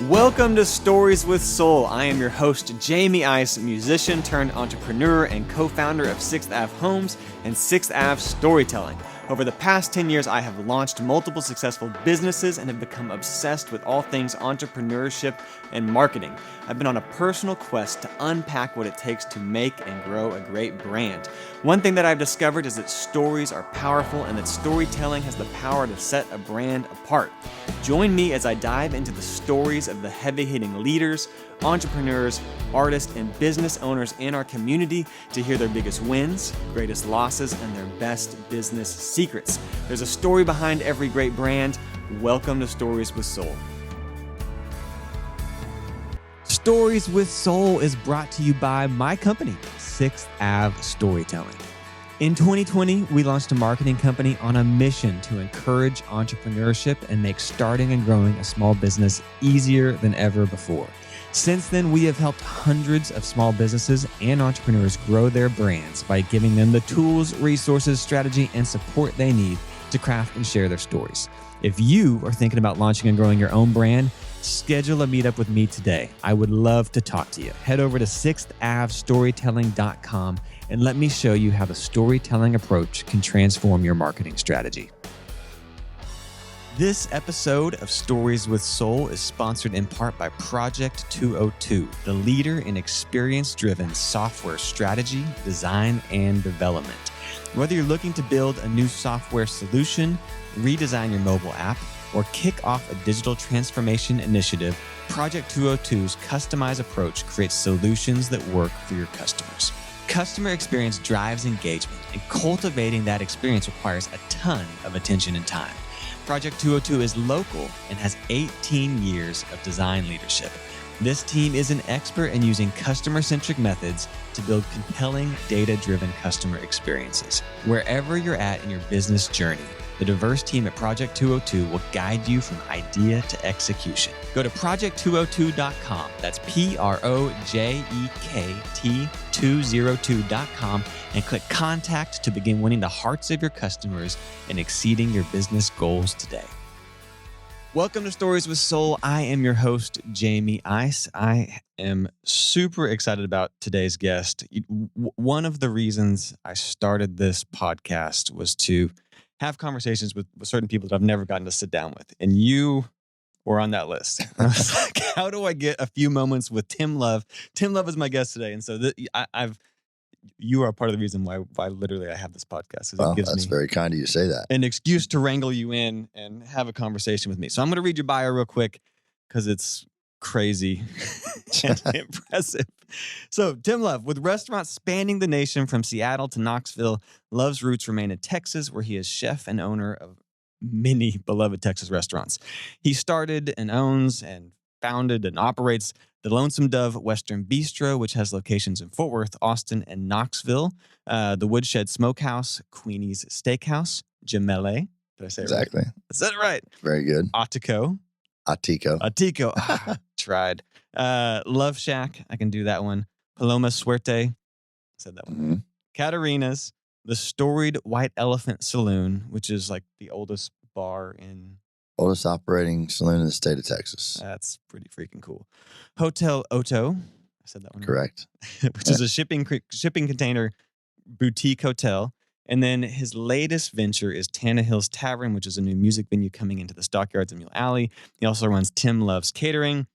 Welcome to Stories with Soul. I am your host, Jamie Ice, musician turned entrepreneur and co-founder of 6th Ave Homes and 6th Ave Storytelling. Over the past 10 years, I have launched multiple successful businesses and have become obsessed with all things entrepreneurship and marketing. I've been on a personal quest to unpack what it takes to make and grow a great brand. One thing that I've discovered is that stories are powerful and that storytelling has the power to set a brand apart. Join me as I dive into the stories of the heavy-hitting leaders, entrepreneurs, artists, and business owners in our community to hear their biggest wins, greatest losses, and their best business secrets. There's a story behind every great brand. Welcome to Stories with Soul. Stories with Soul is brought to you by my company, 6th Ave Storytelling. In 2020, we launched a marketing company on a mission to encourage entrepreneurship and make starting and growing a small business easier than ever before. Since then, we have helped hundreds of small businesses and entrepreneurs grow their brands by giving them the tools, resources, strategy, and support they need to craft and share their stories. If you are thinking about launching and growing your own brand, schedule a meetup with me today. I would love to talk to you. Head over to 6thAveStorytelling.com and let me show you how the storytelling approach can transform your marketing strategy. This episode of Stories with Soul is sponsored in part by Project 202, the leader in experience-driven software strategy, design, and development. Whether you're looking to build a new software solution, redesign your mobile app, or kick off a digital transformation initiative, Project 202's customized approach creates solutions that work for your customers. Customer experience drives engagement, and cultivating that experience requires a ton of attention and time. Project 202 is local and has 18 years of design leadership. This team is an expert in using customer-centric methods to build compelling, data-driven customer experiences. Wherever you're at in your business journey, the diverse team at Project 202 will guide you from idea to execution. Go to project202.com. That's projekt202.com and click Contact to begin winning the hearts of your customers and exceeding your business goals today. Welcome to Stories with Soul. I am your host, Jamie Ice. I am super excited about today's guest. One of the reasons I started this podcast was to have conversations with certain people that I've never gotten to sit down with. And you were on that list. I was like, how do I get a few moments with Tim Love? Tim Love is my guest today. And so you are part of the reason why literally I have this podcast. Well, that's very kind of you to say that. An excuse to wrangle you in and have a conversation with me. So I'm going to read your bio real quick because it's crazy and impressive. So Tim Love, with restaurants spanning the nation from Seattle to Knoxville, Love's roots remain in Texas, where he is chef and owner of many beloved Texas restaurants. He started and owns and founded and operates the Lonesome Dove Western Bistro, which has locations in Fort Worth, Austin, and Knoxville. The Woodshed Smokehouse, Queenie's Steakhouse, Gemelli. Did I say it exactly right? I said it right. Very good. Atico. Tried. Love Shack. I can do that one. Paloma Suerte. I said that one. Mm-hmm. Katarina's. The Storied White Elephant Saloon, which is like the oldest bar in... Oldest operating saloon in the state of Texas. That's pretty freaking cool. Hotel Otto. I said that one. Correct. Right. Which is a shipping container boutique hotel. And then his latest venture is Tannehill's Tavern, which is a new music venue coming into the Stockyards in Mule Alley. He also runs Tim Love's Catering.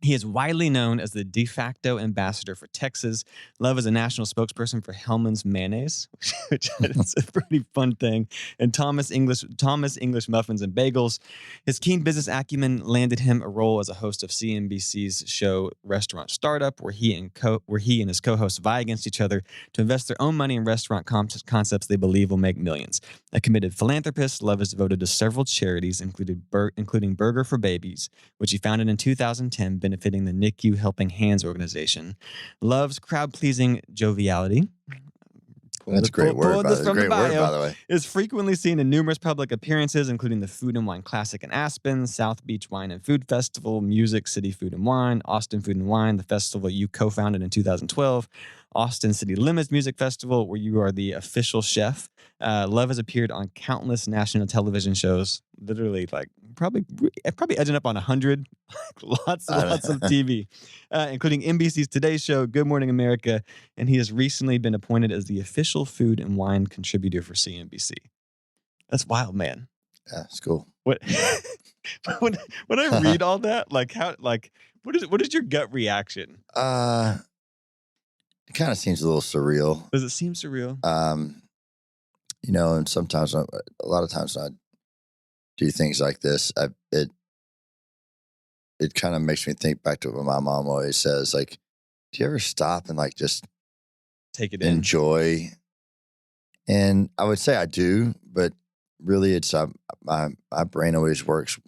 He is widely known as the de facto ambassador for Texas. Love is a national spokesperson for Hellmann's Mayonnaise, which is a pretty fun thing, and Thomas English Muffins and Bagels. His keen business acumen landed him a role as a host of CNBC's show Restaurant Startup, where he and his co-hosts vie against each other to invest their own money in restaurant concepts they believe will make millions. A committed philanthropist, Love is devoted to several charities, including Burger for Babies, which he founded in 2010, benefiting the NICU Helping Hands organization. Love's crowd-pleasing joviality. That's a great word, by the way. Is frequently seen in numerous public appearances, including the Food and Wine Classic in Aspen, South Beach Wine and Food Festival, Music City Food and Wine, Austin Food and Wine, the festival you co-founded in 2012, Austin City Limits Music Festival, where you are the official chef. Love has appeared on countless national television shows, literally like probably edging up on 100. lots of TV, including NBC's Today Show, Good Morning America, and he has recently been appointed as the official food and wine contributor for CNBC. That's wild, man. Yeah, it's cool. What when I read all that, what is your gut reaction? It kind of seems a little surreal. Does it seem surreal? And sometimes, a lot of times, I do things like this. It kind of makes me think back to what my mom always says. Like, do you ever stop and like just take it enjoy? And I would say I do, but really, it's my brain always works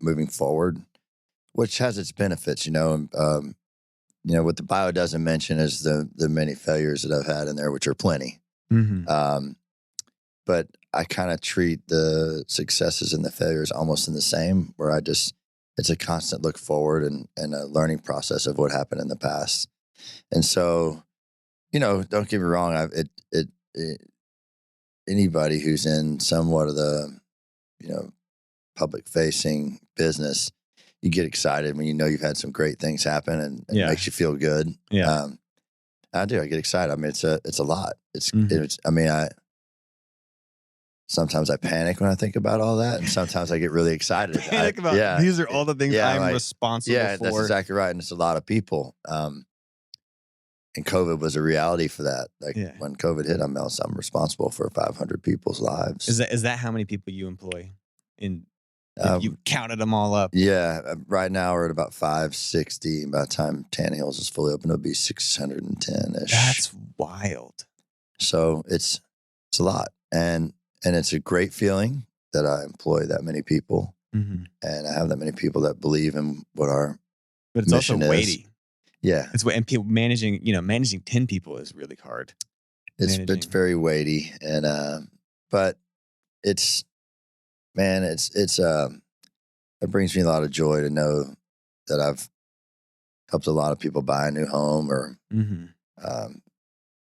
moving forward, which has its benefits. What the bio doesn't mention is the many failures that I've had in there, which are plenty. Mm-hmm. But I kind of treat the successes and the failures almost in the same, where it's a constant look forward and a learning process of what happened in the past. And so, don't get me wrong. Anybody who's in somewhat of the, public facing business, you get excited when you've had some great things happen and it makes you feel good. Yeah. I do. I get excited. I mean, it's a lot. Sometimes I panic when I think about all that, and sometimes I get really excited. These are all the things I'm responsible for. Yeah, that's exactly right. And it's a lot of people. And COVID was a reality for that. When COVID hit, I'm responsible for 500 people's lives. Is that how many people you employ? If you counted them all up? Yeah. Right now we're at about 560. By the time Tannehill's is fully open, it'll be 610-ish. That's wild. So it's a lot. And it's a great feeling that I employ that many people. Mm-hmm. And I have that many people that believe in what our But it's mission also weighty. Is. Yeah. And people managing 10 people is really hard. It's very weighty. And, but it brings me a lot of joy to know that I've helped a lot of people buy a new home or,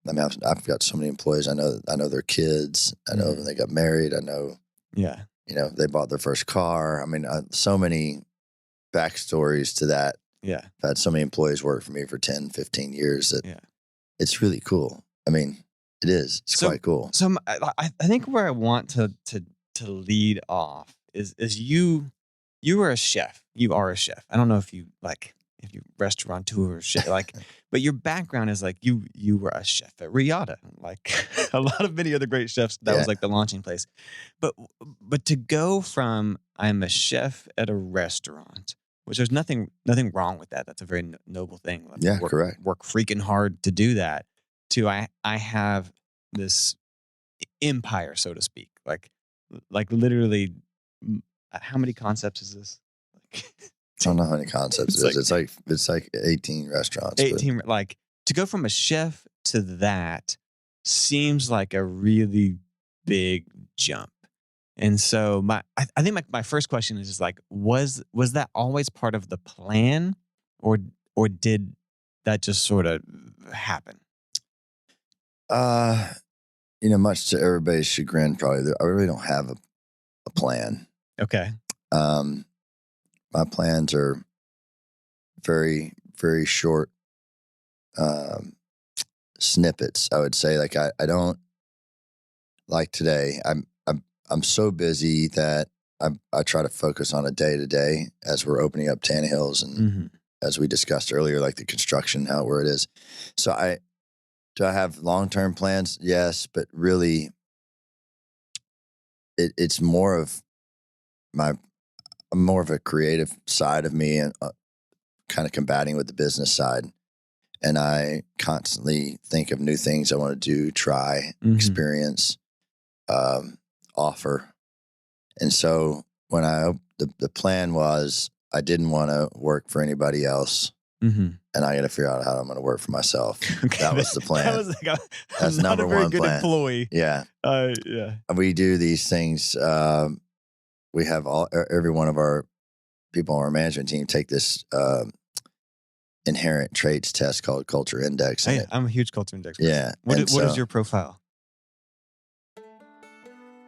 I've got so many employees. I know their kids. I know when they got married. I know, they bought their first car. I mean, so many backstories to that. Yeah. I've had so many employees work for me for 10, 15 years that it's really cool. I mean, it is. It's quite cool. So I think where I want to lead off is you are a chef. You are a chef. I don't know if you restaurateur or chef, but your background is you were a chef at Riata, like a lot of many other great chefs. That was like the launching place. But to go from I'm a chef at a restaurant, which there's nothing wrong with that. That's a very noble thing. Correct. Work freaking hard to do that. To I have this empire, so to speak. Like literally, how many concepts is this? I don't know how many concepts it is. It's like 18 restaurants. 18. Like to go from a chef to that seems like a really big jump. And so I think my first question is just was that always part of the plan, or did that just sort of happen? Much to everybody's chagrin, probably I really don't have a plan. Okay. My plans are very, very short snippets. I would say, I don't like today. I'm so busy that I try to focus on a day to day as we're opening up Tannehill's and as we discussed earlier, like the construction, where it is. So do I have long-term plans? Yes, but really it's more of more of a creative side of me and kind of combating with the business side. And I constantly think of new things I want to do, try, experience, offer. And so when the plan was, I didn't want to work for anybody else. And I got to figure out how I'm going to work for myself. Okay. That was the plan. That's not number a very one good plan. Employee. Yeah. Yeah. We do these things. We have every one of our people on our management team take this inherent traits test called Culture Index. I'm a huge Culture Index person. Yeah. What is your profile?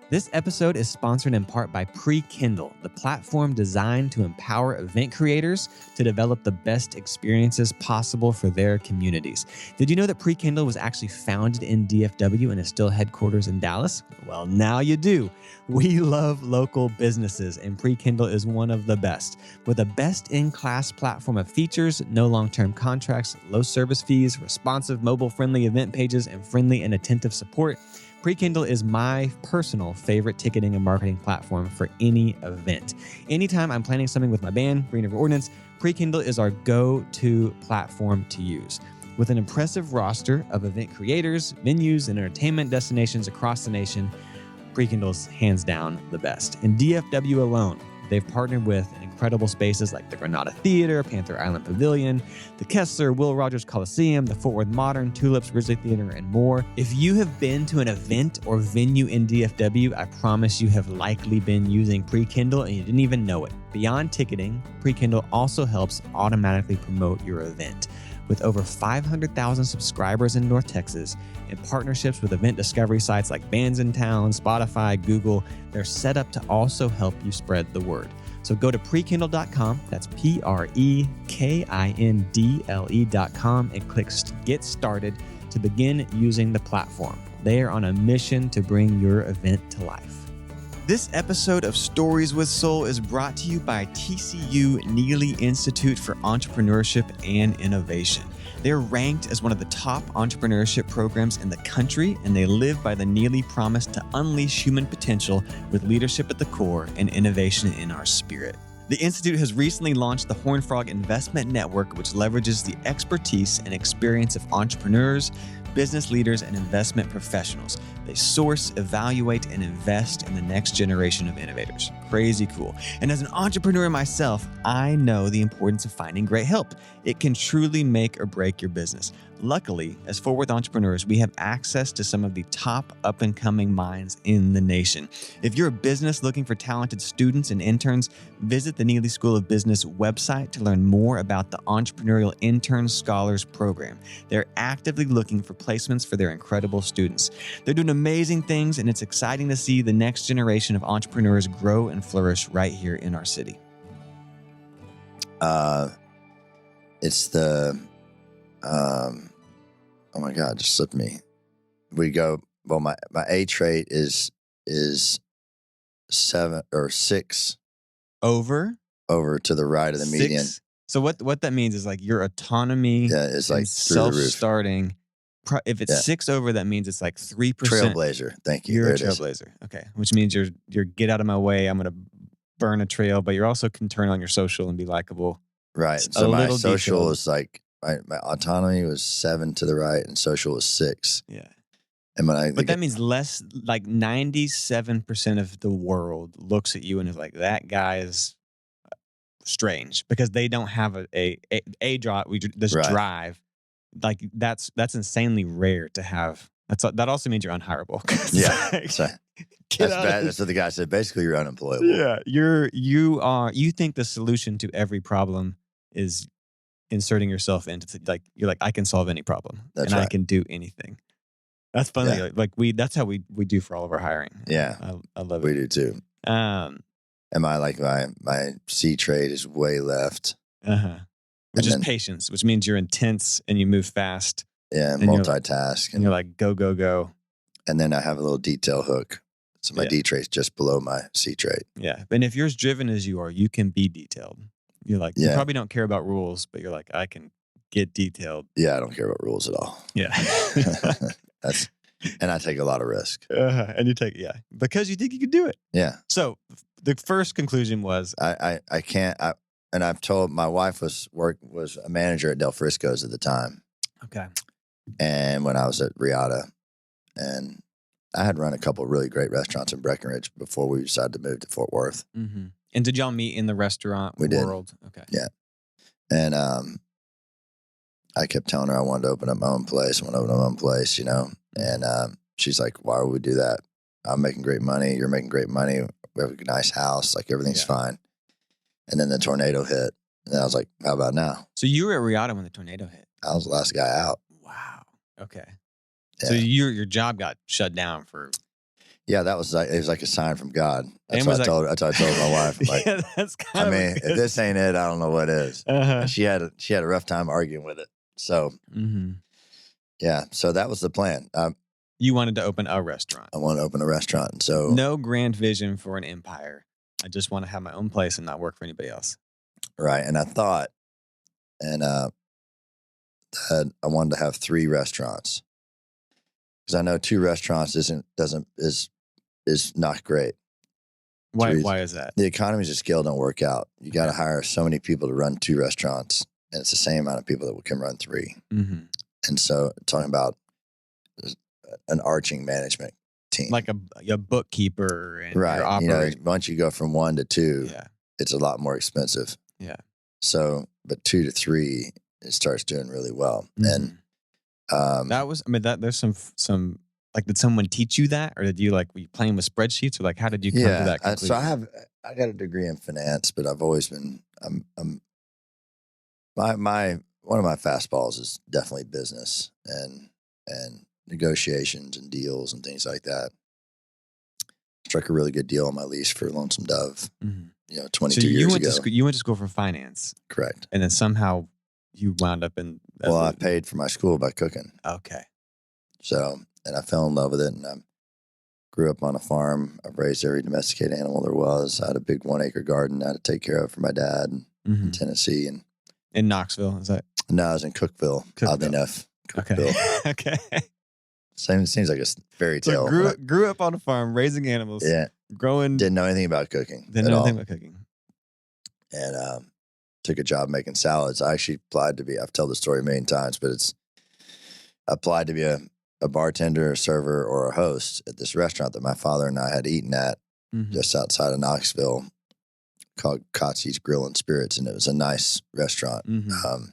This episode is sponsored in part by Pre-Kindle, the platform designed to empower event creators to develop the best experiences possible for their communities. Did you know that Pre-Kindle was actually founded in DFW and is still headquarters in Dallas? Well, now you do. We love local businesses, and Pre-Kindle is one of the best. With a best-in-class platform of features, no long-term contracts, low service fees, responsive mobile-friendly event pages, and friendly and attentive support, Pre-Kindle is my personal favorite ticketing and marketing platform for any event. Anytime I'm planning something with my band, Green River Ordnance, Pre-Kindle is our go-to platform to use. With an impressive roster of event creators, venues, and entertainment destinations across the nation, Pre-Kindle's hands down the best. In DFW alone, they've partnered with incredible spaces like the Granada Theater, Panther Island Pavilion, the Kessler, Will Rogers Coliseum, the Fort Worth Modern, Tulips, Grizzly Theater, and more. If you have been to an event or venue in DFW, I promise you have likely been using Pre-Kindle and you didn't even know it. Beyond ticketing, Pre-Kindle also helps automatically promote your event. With over 500,000 subscribers in North Texas and partnerships with event discovery sites like Bands in Town, Spotify, Google, they're set up to also help you spread the word. So go to prekindle.com, that's PREKINDLE.com, and click Get Started to begin using the platform. They are on a mission to bring your event to life. This episode of Stories with Soul is brought to you by TCU Neely Institute for Entrepreneurship and Innovation. They're ranked as one of the top entrepreneurship programs in the country, and they live by the Neely promise to unleash human potential with leadership at the core and innovation in our spirit. The Institute has recently launched the Horned Frog Investment Network, which leverages the expertise and experience of entrepreneurs, business leaders, and investment professionals. They source, evaluate, and invest in the next generation of innovators. Crazy cool. And as an entrepreneur myself, I know the importance of finding great help. It can truly make or break your business. Luckily, as Fort Worth entrepreneurs, we have access to some of the top up-and-coming minds in the nation. If you're a business looking for talented students and interns, visit the Neely School of Business website to learn more about the Entrepreneurial Intern Scholars Program. They're actively looking for placements for their incredible students. They're doing amazing things, and it's exciting to see the next generation of entrepreneurs grow and flourish right here in our city. It's the... oh my God, just slipped me. We go, well, my A trait is 7 or 6 over to the right of the median. So what that means is like your autonomy is like self-starting. If it's 6 over, that means it's like 3%. Trailblazer. Thank you. You're a trailblazer. Okay. Which means you're get out of my way. I'm going to burn a trail, but you also can turn on your social and be likable. Right. So my social is like, my autonomy was 7 to the right and social was 6. Yeah. And but that means less, like 97% of the world looks at you and is like, that guy is strange because they don't have this drive. Like that's insanely rare to have. That also means you're unhireable. Yeah. That's bad. That's what the guy said. Basically, you're unemployable. Yeah. You think the solution to every problem is inserting yourself into you're like, I can solve any problem. That's right. I can do anything. That's funny. Yeah. That's how we do for all of our hiring. Yeah. I love it. We do too. And my C trait is way left. Which is patience, which means you're intense and you move fast. Yeah. Multitask. And you're like, go, go, go. And then I have a little detail hook. So my D trait's just below my C trait. Yeah. And if you're as driven as you are, you can be detailed. You're like, you probably don't care about rules, but you're like, I can get detailed. Yeah, I don't care about rules at all. Yeah. And I take a lot of risk. And you take, because you think you can do it. Yeah. So the first conclusion was, I can't, and I've told my wife was a manager at Del Frisco's at the time. Okay. And when I was at Riata, and I had run a couple of really great restaurants in Breckenridge before we decided to move to Fort Worth. Mm-hmm. And did y'all meet in the restaurant world? Okay. Yeah. And I kept telling her I wanted to open up my own place. And she's like, why would we do that? I'm making great money. You're making great money. We have a nice house. Like everything's fine. And then the tornado hit. And I was like, how about now? So you were at Riata when the tornado hit? I was the last guy out. Wow. Okay. Yeah. So your job got shut down for... Yeah, that was like, it was like a sign from God. That's And what was I told her. That's what I told my wife. I'm like, yeah, that's kind I of mean, if this ain't it, I don't know what is. Uh-huh. And she had a rough time arguing with it. So yeah, so that was the plan. You wanted to open a restaurant. I want to open a restaurant. And so No grand vision for an empire. I just want to have my own place and not work for anybody else. right, and I thought, and that I wanted to have 3 restaurants because I know 2 restaurants is not great. Why is that? The economies of scale don't work out. You got to hire so many people to run 2 restaurants, and it's the same amount of people that can run 3. And so, talking about an arching management team, like a bookkeeper and right? You know, once you go from 1 to 2, it's a lot more expensive. Yeah. So, but 2 to 3, it starts doing really well. And that was, I mean, that there's some like, did someone teach you that, or did you were you playing with spreadsheets, or like, how did you come to that conclusion? So I got a degree in finance, but I've always been one of my fastballs is definitely business and negotiations and deals and things like that. Struck a really good deal on my lease for Lonesome Dove, 22 years ago. You went to school for finance. Correct. And then somehow you wound up in... Well, I paid for my school by cooking. Okay. So, and I fell in love with it, and I grew up on a farm. I've raised every domesticated animal there was. I had a big 1-acre garden I had to take care of for my dad in Tennessee. And in Knoxville, is that? No, I was in Cookville. Oddly enough. Cookville. Okay. Seems like a fairy tale. So grew up on a farm, raising animals. Yeah. Growing. Didn't know anything about cooking. Didn't know anything about cooking. And took a job making salads. I actually applied to be, I've told the story a million times, but I applied to be a bartender, a server, or a host at this restaurant that my father and I had eaten at just outside of Knoxville called Kotze's Grill and Spirits. And it was a nice restaurant. Because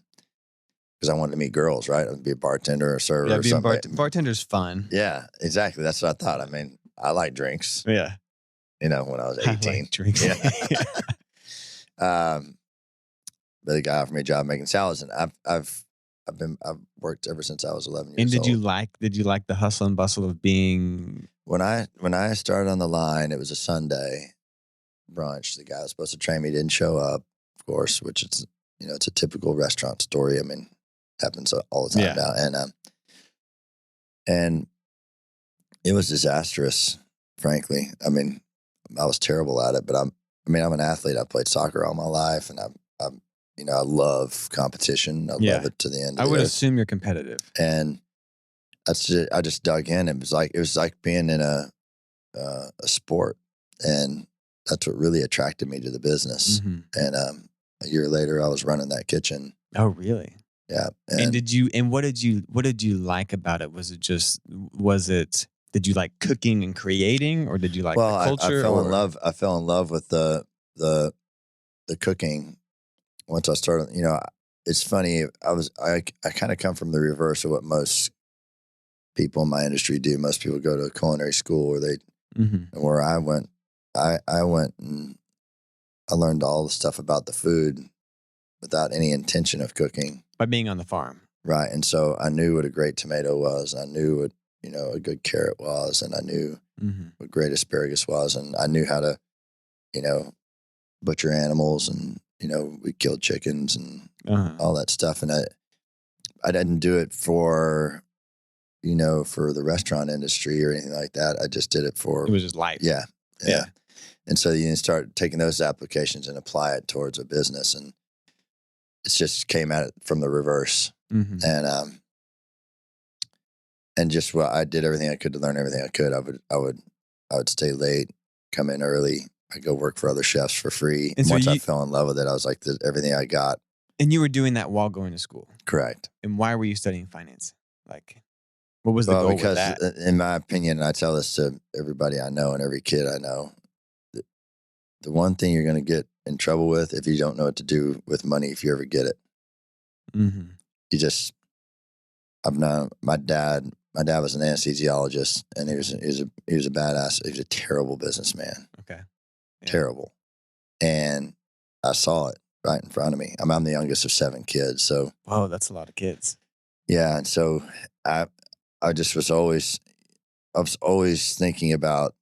I wanted to meet girls, right? I'd be a bartender or a server or something. Bartender's fun. Yeah, exactly. That's what I thought. I mean, I like drinks. Yeah. When I was 18. I like drinks. Yeah. But the guy offered me a job making salads, and I've worked ever since I was 11 years old. And did you like the hustle and bustle of being... When I started on the line, it was a Sunday brunch. The guy was supposed to train me didn't show up, of course, which is, it's a typical restaurant story. I mean, happens all the time now. And it was disastrous, frankly. I mean, I was terrible at it, but I'm an athlete. I played soccer all my life, and I love competition. I love it to the end. I would assume you're competitive. And I just dug in. It was like being in a sport, and that's what really attracted me to the business. And a year later, I was running that kitchen. Oh, really? Yeah. And what did you like about it? Did you like cooking and creating, or did you like the culture? I fell in love with the cooking once I started. It's funny. I kind of come from the reverse of what most people in my industry do. Most people go to a culinary school, and where I went, I went and I learned all the stuff about the food without any intention of cooking. By being on the farm. Right. And so I knew what a great tomato was. I knew what, a good carrot was. And I knew what great asparagus was. And I knew how to, butcher animals. And, we killed chickens and all that stuff. And I didn't do it for the restaurant industry or anything like that. I just did it for... It was just life. Yeah. And so you start taking those applications and apply it towards a business. And it just came at it from the reverse. And just I did everything I could to learn everything I could. I would stay late, come in early. I go work for other chefs for free. And once I fell in love with it, I was like, everything I got. And you were doing that while going to school. Correct. And why were you studying finance? Like, what was the goal with that? Because in my opinion, and I tell this to everybody I know and every kid I know, the one thing you're going to get in trouble with if you don't know what to do with money, if you ever get it. My dad was an anesthesiologist, and he was a badass. He was a terrible businessman. Okay. Yeah. Terrible. And I saw it right in front of me. I'm the youngest of 7 kids. So. Oh, that's a lot of kids. Yeah. And so I was always thinking about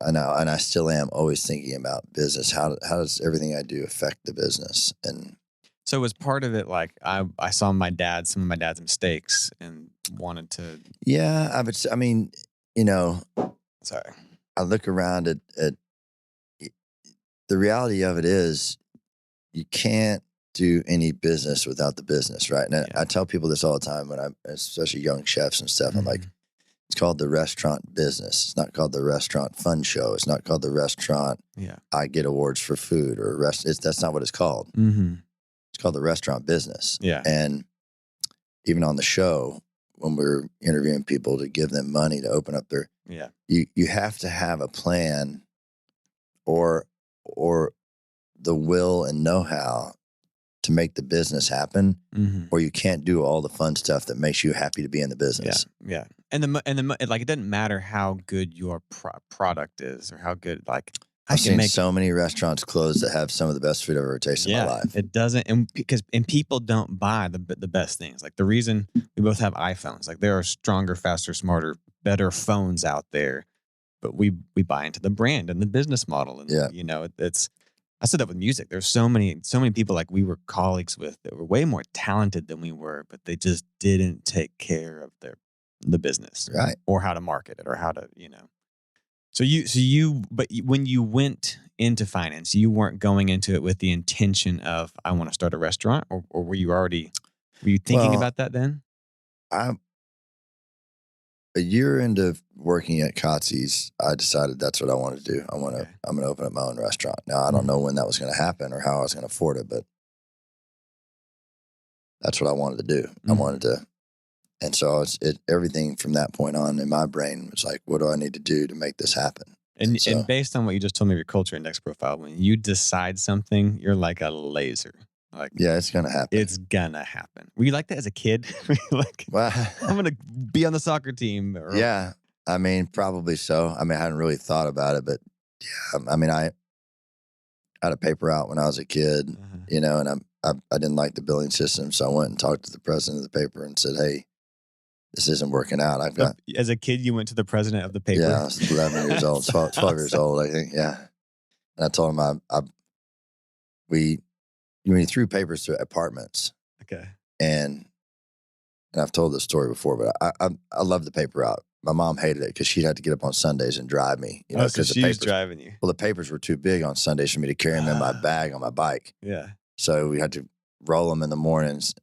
I know, and I still am always thinking about business. How does everything I do affect the business? And So was part of it like I saw some of my dad's mistakes and wanted to. yeah, I mean, you know, Sorry. I look around at the reality of it is you can't do any business without the business, right? And Yeah. I tell people this all the time when I'm, especially young chefs and stuff. I'm like, it's called the restaurant business. It's not called the restaurant fun show. It's not called the restaurant. Yeah. I get awards for food or that's not what it's called. Mm-hmm. It's called the restaurant business. Yeah. And even on the show, when we're interviewing people to give them money to open up their, Yeah. you have to have a plan or the will and know-how to make the business happen, or you can't do all the fun stuff that makes you happy to be in the business. Yeah. And like it doesn't matter how good your product is or how good like I've seen so many restaurants close that have some of the best food I've ever tasted in my life. It doesn't, and people don't buy the best things. Like the reason we both have iPhones, like there are stronger, faster, smarter, better phones out there, but we buy into the brand and the business model, and it's. I said that with music. There's so many people like we were colleagues with that were way more talented than we were, but they just didn't take care of the business, right? Or how to market it, or how to but when you went into finance, you weren't going into it with the intention of I want to start a restaurant, or were you thinking about that then? I'm a year into working at Kotze's. I decided that's what I wanted to do. I'm going to open up my own restaurant. Now I don't know when that was going to happen or how I was going to afford it, but that's what I wanted to do. I wanted to. And so everything from that point on in my brain was like, what do I need to do to make this happen? And based on what you just told me of your culture index profile, when you decide something, you're like a laser. Like, yeah, it's going to happen. It's going to happen. Were you like that as a kid? Like, well, I'm going to be on the soccer team. Yeah. I mean, probably so. I mean, I hadn't really thought about it, but yeah, I mean, I had a paper out when I was a kid, and I didn't like the billing system. So I went and talked to the president of the paper and said, hey, this isn't working out. As a kid, you went to the president of the paper? Yeah, I was 11 years old, 12 years old, I think. Yeah. And I told him we threw papers to apartments. Okay. And I've told this story before, but I love the paper route. My mom hated it because she'd have to get up on Sundays and drive me. So she's driving you. Well, the papers were too big on Sundays for me to carry them in my bag on my bike. Yeah. So we had to roll them in the mornings.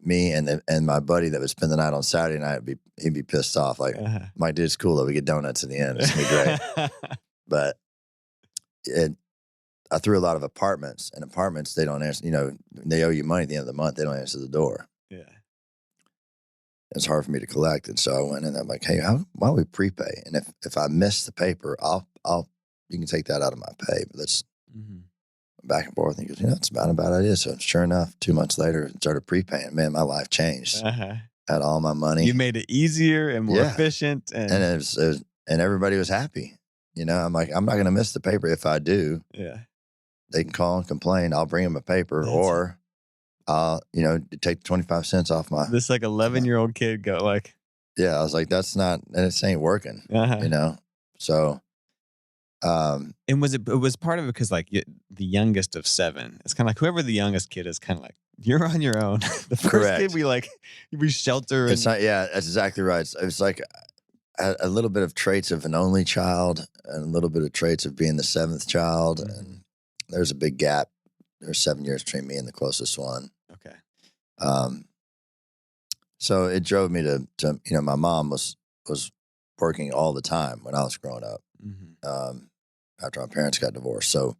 Me and my buddy that would spend the night on Saturday night, he'd be pissed off. Like, my dude's cool though. We get donuts in the end. It's gonna be great. But I threw a lot of apartments, and apartments, they don't answer. They owe you money at the end of the month. They don't answer the door. Yeah. It's hard for me to collect, and so I went in. And I'm like, hey, why don't we prepay? And if I miss the paper, you can take that out of my pay. But let's. Back and forth. And he goes, it's not a bad idea. So sure enough, 2 months later, I started prepaying. Man, my life changed. Had all my money. You made it easier and more efficient. And it was, and everybody was happy. I'm like, I'm not going to miss the paper. If I do, they can call and complain. I'll bring them a paper, or I'll, take 25 cents off my. This like 11-year-old kid go like. Yeah, I was like, that's not, and it ain't working. So. And it was part of it because like the youngest of 7, it's kind of like whoever the youngest kid is, kind of like you're on your own. The first kid we shelter. It's not. Yeah, that's exactly right. It's like a little bit of traits of an only child and a little bit of traits of being the 7th child. And there's a big gap. There's 7 years between me and the closest one. Okay. So it drove me to my mom was working all the time when I was growing up. After my parents got divorced. So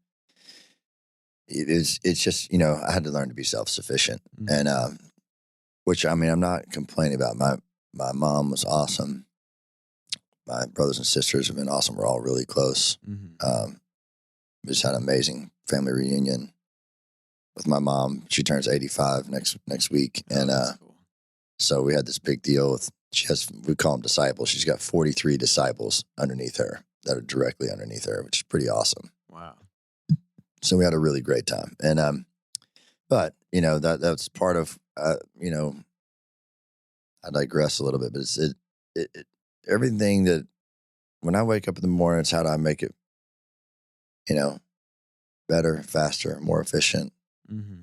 it's just, I had to learn to be self-sufficient. And, which, I mean, I'm not complaining about. My mom was awesome. My brothers and sisters have been awesome. We're all really close. We just had an amazing family reunion with my mom. She turns 85 next week. And, cool. So we had this big deal we call them disciples. She's got 43 disciples underneath her that are directly underneath her, which is pretty awesome. Wow. So we had a really great time. And, but that's part of, I digress a little bit, but it's everything that when I wake up in the morning, it's how do I make it you know, better, faster, more efficient. Mm-hmm.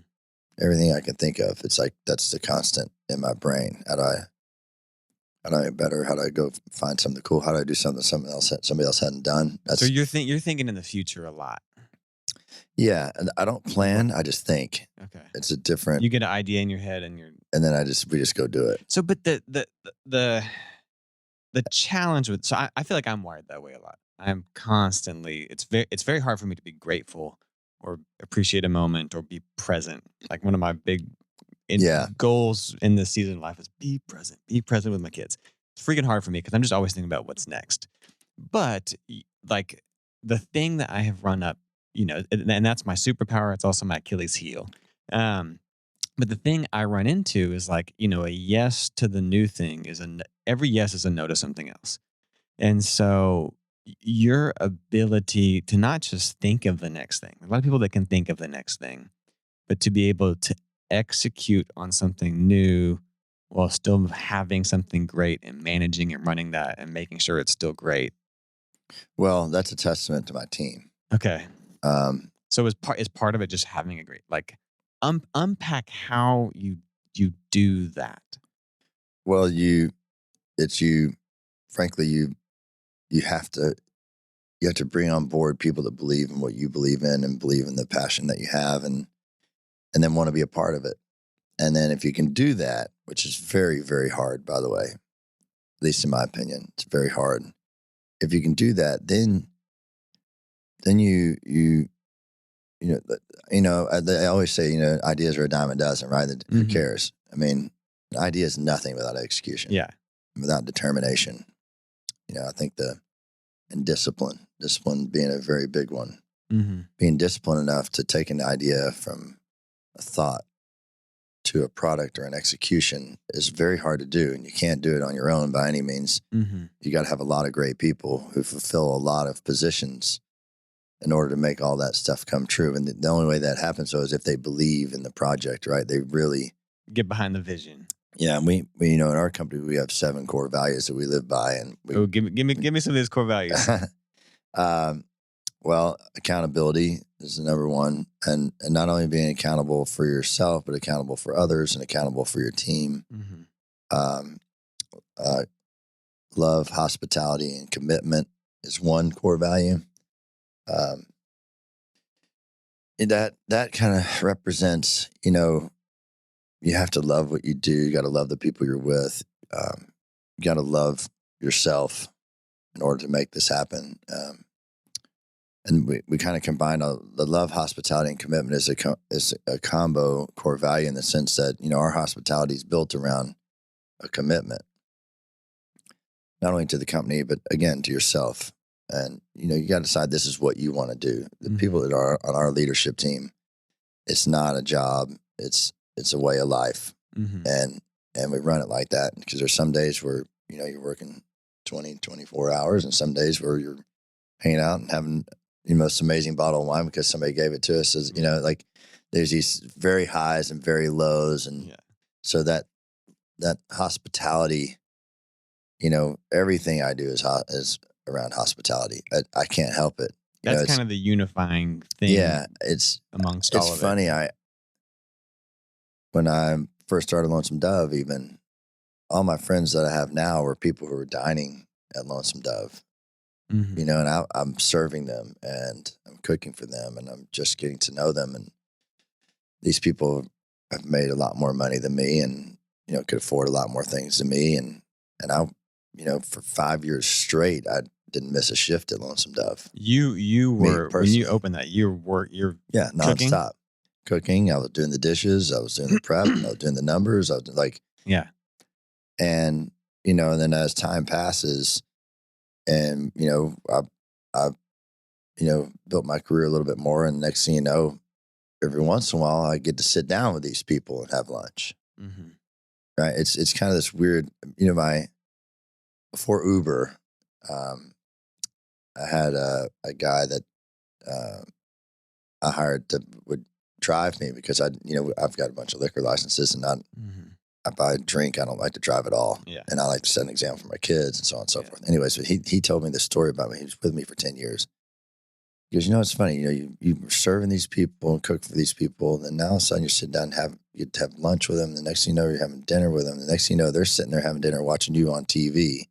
Everything I can think of. It's like that's the constant in my brain. How do I get better? How do I go find something cool? How do I do something somebody else hadn't done? So That's you're thinking in the future a lot. yeah. And I don't plan. I just think. Okay. It's a different. You get an idea in your head, and And then we just go do it. So, but the challenge with I feel like I'm wired that way a lot. I'm constantly it's very hard for me to be grateful or appreciate a moment or be present. Like one of my big Yeah. goals in this season of life is be present with my kids. It's freaking hard for me because I'm just always thinking about what's next. But like the thing that I have run up, and that's my superpower. It's also my Achilles heel. But the thing I run into is like, a yes to the new thing every yes is a no to something else. And so your ability to not just think of the next thing, a lot of people that can think of the next thing, but to be able to execute on something new while still having something great and managing and running that and making sure it's still great. Well, that's a testament to my team. Okay. Um, So is part of it just having a great, like, unpack how you do that. well, frankly, you have to bring on board people that believe in what you believe in and believe in the passion that you have and then want to be a part of it. And then if you can do that, which is very, very hard, by the way, at least in my opinion, it's very hard. If you can do that, then I always say, ideas are a dime a dozen, right? Who cares? I mean, an idea is nothing without execution. Yeah. Without determination. I think and discipline being a very big one. Mm-hmm. Being disciplined enough to take an idea from a thought to a product or an execution is very hard to do. And you can't do it on your own by any means. Mm-hmm. You got to have a lot of great people who fulfill a lot of positions in order to make all that stuff come true. And the only way that happens, though, is if they believe in the project, right? They really get behind the vision. Yeah. And we in our company, we have 7 core values that we live by. And give me some of these core values. Well, accountability is the number one, and not only being accountable for yourself, but accountable for others and accountable for your team. Mm-hmm. Love, hospitality, and commitment is one core value. And that kind of represents, you have to love what you do. You got to love the people you're with. You got to love yourself in order to make this happen. And we kind of combine the love, hospitality, and commitment is a combo core value in the sense that, our hospitality is built around a commitment, not only to the company, but again, to yourself. And, you got to decide this is what you want to do. The people that are on our leadership team, it's not a job. It's a way of life. Mm-hmm. And we run it like that because there's some days where, you're working 20, 24 hours and some days where you're hanging out and having the most amazing bottle of wine because somebody gave it to us. As, like there's these very highs and very lows. And so that hospitality, everything I do is around hospitality. I can't help it. That's kind of the unifying thing. Yeah. It's all of it. It's funny. When I first started Lonesome Dove, even all my friends that I have now were people who were dining at Lonesome Dove. Mm-hmm. And I'm serving them and I'm cooking for them and I'm just getting to know them. And these people have made a lot more money than me and, could afford a lot more things than me. And I, for 5 years straight, I didn't miss a shift at Lonesome Dove. You were, when you opened that, you're nonstop cooking. I was doing the dishes. I was doing the prep. I was doing the numbers. I was like, and, and then as time passes, and, I built my career a little bit more. And next thing you know, every once in a while, I get to sit down with these people and have lunch. Mm-hmm. Right. It's kind of this weird, before Uber, I had a guy that I hired that would drive me because I've got a bunch of liquor licenses and if I drink, I don't like to drive at all. Yeah. And I like to set an example for my kids and so on and so forth. Anyways, so he told me this story about me. He was with me for 10 years. Because it's funny, you were serving these people and cook for these people, and then now all of a sudden you sit down and you get to have lunch with them. The next thing you know, you're having dinner with them. The next thing you know, they're sitting there having dinner watching you on TV.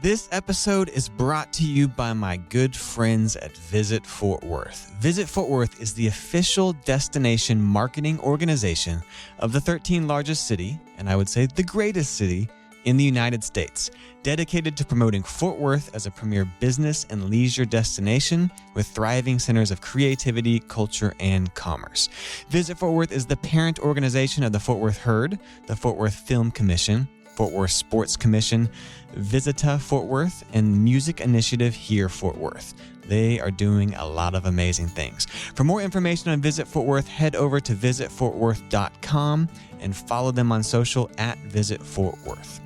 This episode is brought to you by my good friends at Visit Fort Worth. Visit Fort Worth is the official destination marketing organization of the 13th largest city, and I would say the greatest city in the United States, dedicated to promoting Fort Worth as a premier business and leisure destination with thriving centers of creativity, culture, and commerce. Visit Fort Worth is the parent organization of the Fort Worth Herd, the Fort Worth Film Commission, Fort Worth Sports Commission, Visita Fort Worth, and Music Initiative Here Fort Worth. They are doing a lot of amazing things. For more information on Visit Fort Worth, head over to visitfortworth.com and follow them on social at Visit Fort Worth.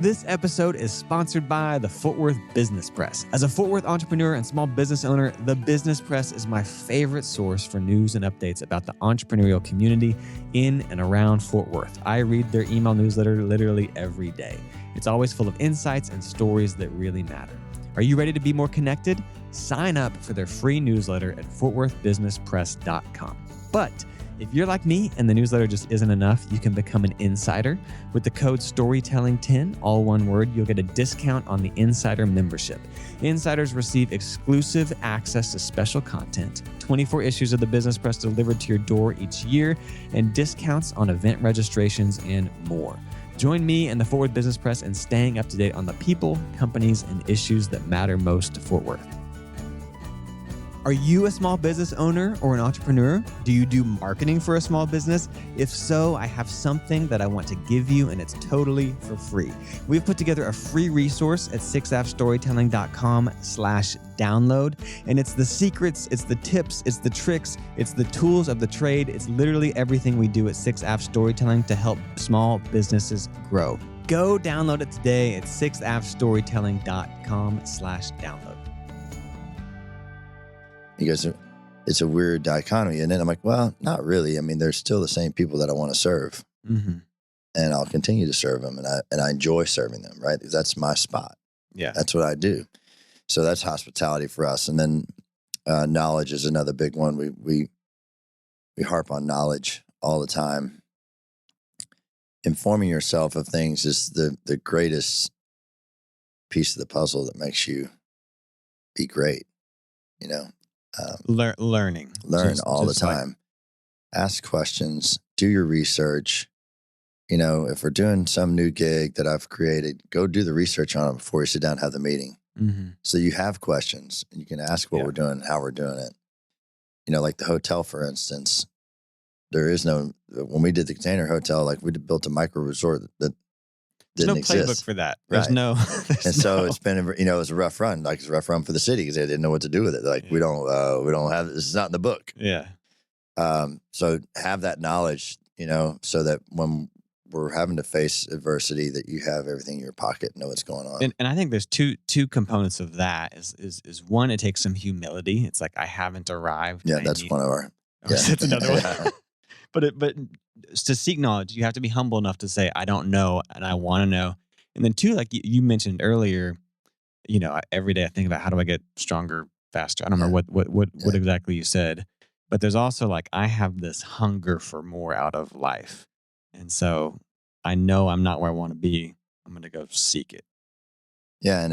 This episode is sponsored by the Fort Worth Business Press. As a Fort Worth entrepreneur and small business owner, the Business Press is my favorite source for news and updates about the entrepreneurial community in and around Fort Worth. I read their email newsletter literally every day. It's always full of insights and stories that really matter. Are you ready to be more connected? Sign up for their free newsletter at fortworthbusinesspress.com. But if you're like me and the newsletter just isn't enough, you can become an insider. With the code STORYTELLING10, all one word, you'll get a discount on the insider membership. Insiders receive exclusive access to special content, 24 issues of the Business Press delivered to your door each year, and discounts on event registrations and more. Join me and the Fort Worth Business Press in staying up to date on the people, companies, and issues that matter most to Fort Worth. Are you a small business owner or an entrepreneur? Do you do marketing for a small business? If so, I have something that I want to give you, and it's totally for free. We've put together a free resource at 6appstorytelling.com/download, and it's the secrets, it's the tips, it's the tricks, it's the tools of the trade. It's literally everything we do at 6app Storytelling to help small businesses grow. Go download it today at 6appstorytelling.com/download. He goes, it's a weird dichotomy. And then I'm like, well, not really. I mean, they're still the same people that I want to serve. Mm-hmm. And I'll continue to serve them. And I enjoy serving them, right? Because that's my spot. Yeah. That's what I do. So that's hospitality for us. And then knowledge is another big one. We harp on knowledge all the time. Informing yourself of things is the greatest piece of the puzzle that makes you be great, Learning. Learn all the time. Ask questions. Do your research. If we're doing some new gig that I've created, go do the research on it before you sit down and have the meeting. Mm-hmm. So you have questions and you can ask what we're doing, how we're doing it. Like the hotel, for instance, when we did the container hotel, like we built a micro resort that didn't exist. There's no playbook for that. There's right. no. So it's been, it was a rough run. Like it's a rough run for the city because they didn't know what to do with it. Like we don't have, this is not in the book. Yeah. So have that knowledge, so that when we're having to face adversity, that you have everything in your pocket, know what's going on. And I think there's two components of that. Is one, it takes some humility. It's like I haven't arrived. Yeah, that's one of our. Yeah. That's another one. But to seek knowledge, you have to be humble enough to say, I don't know and I want to know. And then two, like you mentioned earlier, every day I think about how do I get stronger, faster. I don't remember what exactly you said, but there's also like, I have this hunger for more out of life. And so I know I'm not where I want to be. I'm going to go seek it. Yeah.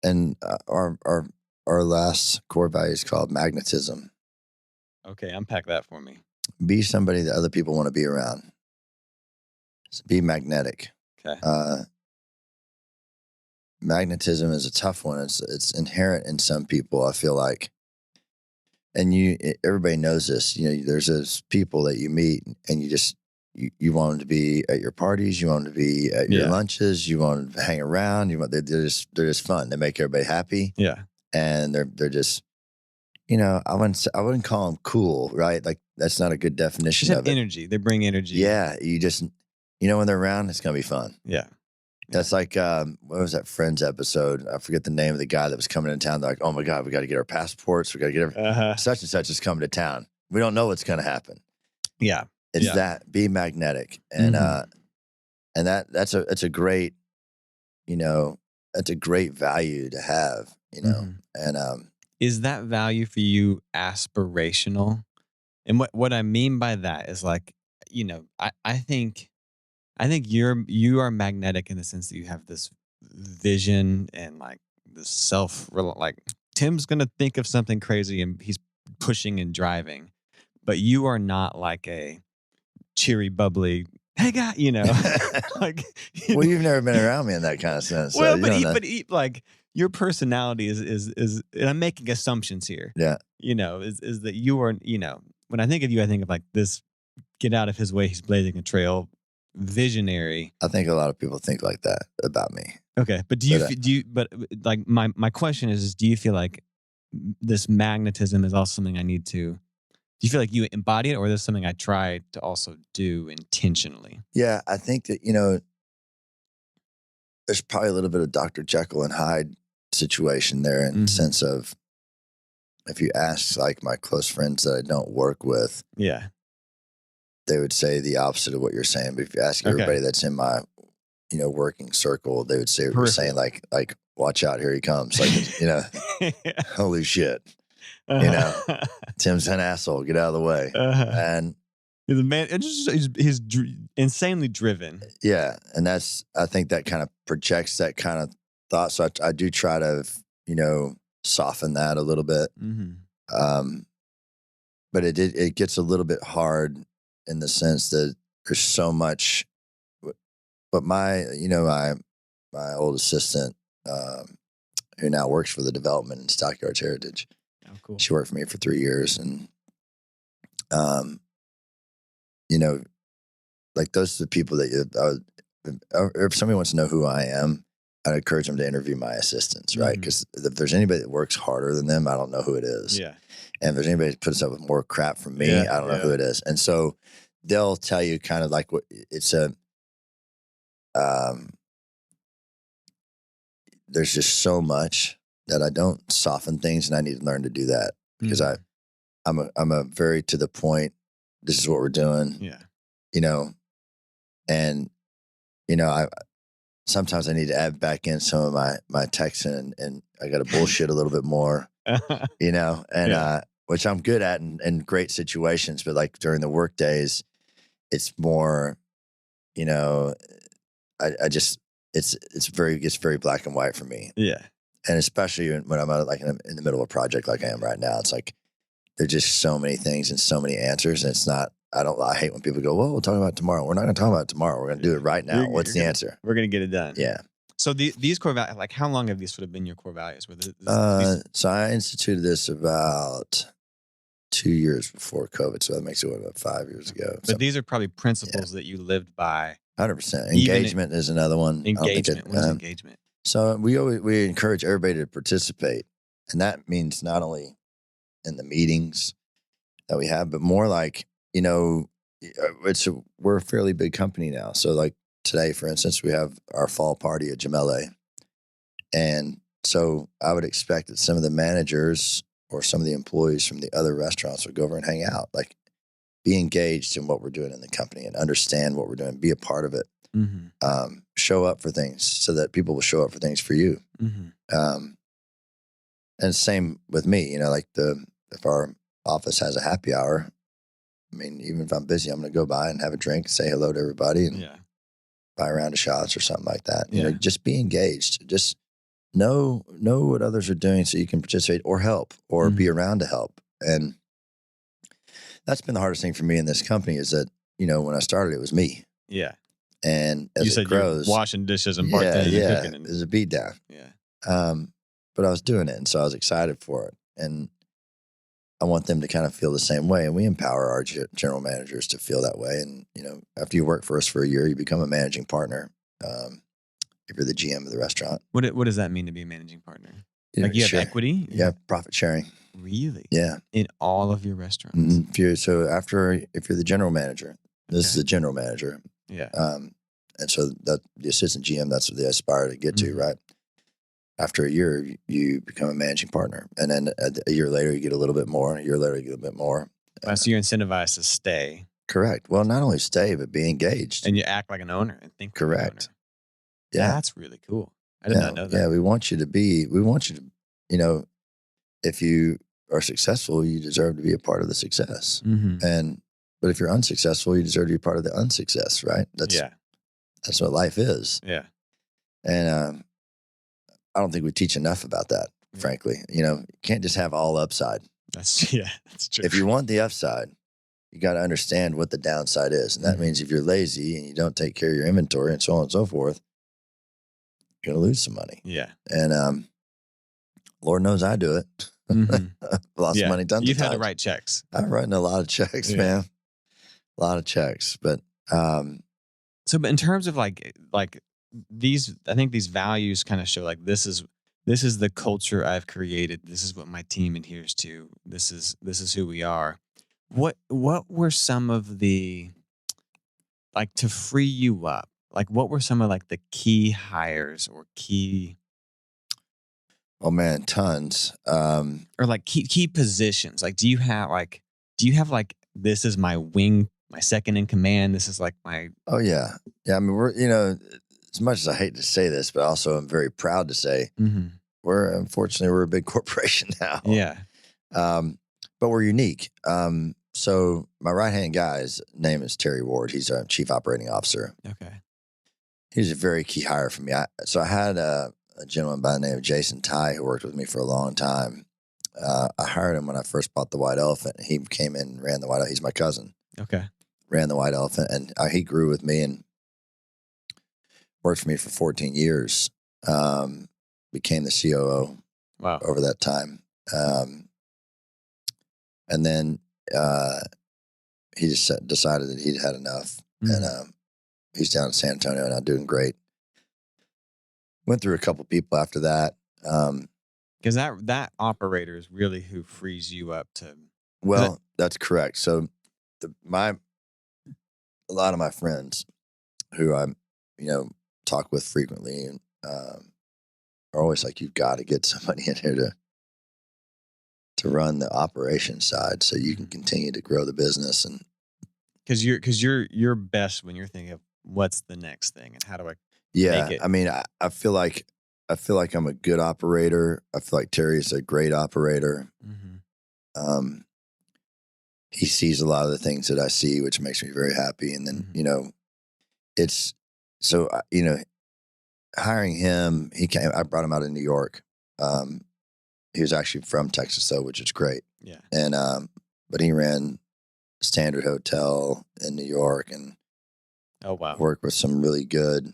And our last core value is called magnetism. Okay. Unpack that for me. Be somebody that other people want to be around. So be magnetic. Okay. Magnetism is a tough one. It's inherent in some people, I feel like. And everybody knows this. There's those people that you meet and you want them to be at your parties, you want them to be at your lunches, you want them to hang around. They're just fun. They make everybody happy. Yeah. And they're just, I wouldn't call them cool, right? Like that's not a good definition of it. Energy. They bring energy. Yeah. You just, when they're around, it's going to be fun. Yeah. That's like, what was that Friends episode? I forget the name of the guy that was coming into town. They're like, oh my God, we got to get our passports. We got to get such and such is coming to town. We don't know what's going to happen. Yeah. It's that, be magnetic. And, and that's a great, that's a great value to have, you know. And is that value for you aspirational? And what I mean by that is like, I think you are magnetic in the sense that you have this vision and like this like Tim's gonna think of something crazy and he's pushing and driving, but you are not like a cheery, bubbly, hey guy, like. well, you've never been around me in that kind of sense. Well, So like your personality is, and I'm making assumptions here. Yeah. Is that you are, when I think of you, I think of like this, get out of his way, he's blazing a trail, visionary. I think a lot of people think like that about me. Okay, but but like my question is do you feel like this magnetism is also something I need to? Do you feel like you embody it, or is this something I try to also do intentionally? Yeah, I think that there's probably a little bit of Dr. Jekyll and Hyde situation there in the sense of if you ask like my close friends that I don't work with, yeah, they would say the opposite of what you're saying. But if you ask everybody that's in my working circle, they would say what you're saying, like watch out, here he comes, like holy shit. Tim's an asshole. Get out of the way. And he's a man. He's insanely driven. Yeah, and I think that kind of projects that kind of thought. So I do try to, soften that a little bit. But it gets a little bit hard in the sense that there's so much. But my old assistant, who now works for the development in Stockyards Heritage. Oh, cool. She worked for me for 3 years, and like those are the people that if somebody wants to know who I am, I'd encourage them to interview my assistants, right? Because if there's anybody that works harder than them, I don't know who it is. Yeah. And if there's anybody that puts up with more crap from me, I don't know who it is. And so they'll tell you kind of like what it's there's just so much that I don't soften things, and I need to learn to do that because I'm a very to the point. This is what we're doing. Yeah. And I sometimes I need to add back in some of my texting and I got to bullshit a little bit more, which I'm good at in great situations, but like during the work days, it's more, I just it's very black and white for me. Yeah. And especially when I'm like in the middle of a project like I am right now, it's like there's just so many things and so many answers, and it's not. I hate when people go, well, we'll talk about it tomorrow. We're not going to talk about it tomorrow. We're going to do it right now. What's the answer? We're going to get it done. Yeah. So these core values, like how long have these sort of been your core values? So I instituted this about 2 years before COVID. So that makes it about 5 years ago. But these are probably principles that you lived by. 100%. Engagement is another one. Engagement. What is engagement? So we encourage everybody to participate. And that means not only in the meetings that we have, but more like, we're a fairly big company now. So like today, for instance, we have our fall party at Gemelli. And so I would expect that some of the managers or some of the employees from the other restaurants would go over and hang out, like be engaged in what we're doing in the company and understand what we're doing, be a part of it, show up for things so that people will show up for things for you. And same with me, like if our office has a happy hour, I mean, even if I'm busy, I'm going to go by and have a drink, say hello to everybody, and buy a round of shots or something like that. Just be engaged. Just know what others are doing so you can participate or help or be around to help. And that's been the hardest thing for me in this company is that, when I started, it was me. Yeah. And as it grows, washing dishes and bartending and cooking. It was a beat down. Yeah. But I was doing it, and so I was excited for it. And I want them to kind of feel the same way. And we empower our general managers to feel that way. And, after you work for us for a year, you become a managing partner. If you're the GM of the restaurant. What does that mean to be a managing partner? Like you have equity? Yeah, profit sharing. Really? Yeah. In all of your restaurants? If you're the general manager, this is the general manager. Yeah. And so that the assistant GM, that's what they aspire to get to, right? After a year, you become a managing partner. And then a year later, you get a little bit more. And a year later, you get a bit more. So you're incentivized to stay. Correct. Well, not only stay, but be engaged. And you act like an owner and think correct. like an owner. Yeah. That's really cool. I did not know that. Yeah, we want you to, you know, if you are successful, you deserve to be a part of the success. But if you're unsuccessful, you deserve to be part of the unsuccess, right? That's what life is. Yeah. And I don't think we teach enough about that, frankly. You can't just have all upside. That's true. If you want the upside, you got to understand what the downside is. And that means if you're lazy and you don't take care of your inventory and so on and so forth, you're going to lose some money. Yeah. And Lord knows I do it. Lost money tons of times. You've had to write checks. I've written a lot of checks, man. A lot of checks. But but in terms of like these, I think these values kind of show like this is the culture I've created. This is what my team adheres to. This is who we are. What were some of the, like, to free you up? Like, what were some of like the key hires or key? Oh man, tons. Or like key positions. Like, do you have like this is my wing, my second in command. This is like my. Oh yeah. I mean, we're, as much as I hate to say this, but also I'm very proud to say unfortunately we're a big corporation now. Yeah. But we're unique. So my right-hand guy's name is Terry Ward. He's our chief operating officer. Okay. He's a very key hire for me. So I had a gentleman by the name of Jason Ty who worked with me for a long time. I hired him when I first bought the White Elephant. He came in and ran the White Elephant. He's my cousin. Okay. Ran the White Elephant, and he grew with me and worked for me for 14 years. Became the COO over that time. And then he just decided that he'd had enough. And he's down in San Antonio now doing great. Went through a couple people after that. Because that operator is really who frees you up to. Well, that's correct. So a lot of my friends who I, talk with frequently and are always like, you've got to get somebody in here to run the operation side so you can continue to grow the business. And because you're best when you're thinking of what's the next thing and how do I make it. I mean, I feel like I'm a good operator. I feel like Terry's a great operator. He sees a lot of the things that I see, which makes me very happy. And then, it's so, hiring him, I brought him out of New York. He was actually from Texas though, which is great. Yeah. And, but he ran Standard Hotel in New York and worked with some really good,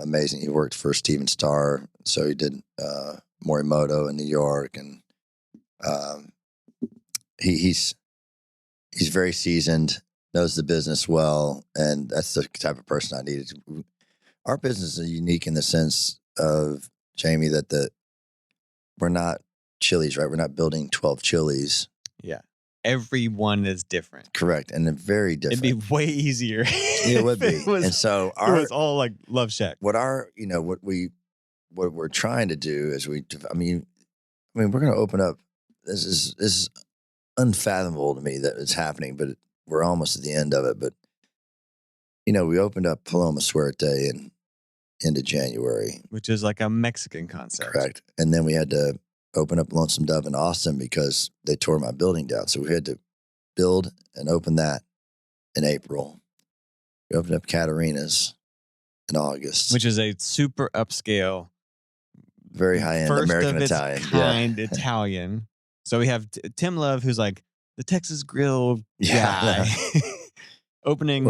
amazing. He worked for Steven Starr. So he did, Morimoto in New York, and, he's very seasoned, knows the business well. And that's the type of person I needed. Our business is unique in the sense of, Jamie, that we're not Chili's, right? We're not building 12 Chili's. Yeah. Everyone is different. Correct. And they're very different. It'd be way easier. It would be. And so it was all like Love Shack. What we're trying to do is we're going to open up. This is unfathomable to me that it's happening, but we're almost at the end of it. But, we opened up Paloma Suerte in into January. Which is like a Mexican concept. Correct. And then we had to open up Lonesome Dove in Austin because they tore my building down. So we had to build and open that in April. We opened up Caterina's in August. Which is a super upscale, very high-end American Italian. Kind Italian. So we have Tim Love, who's like the Texas Grill guy, opening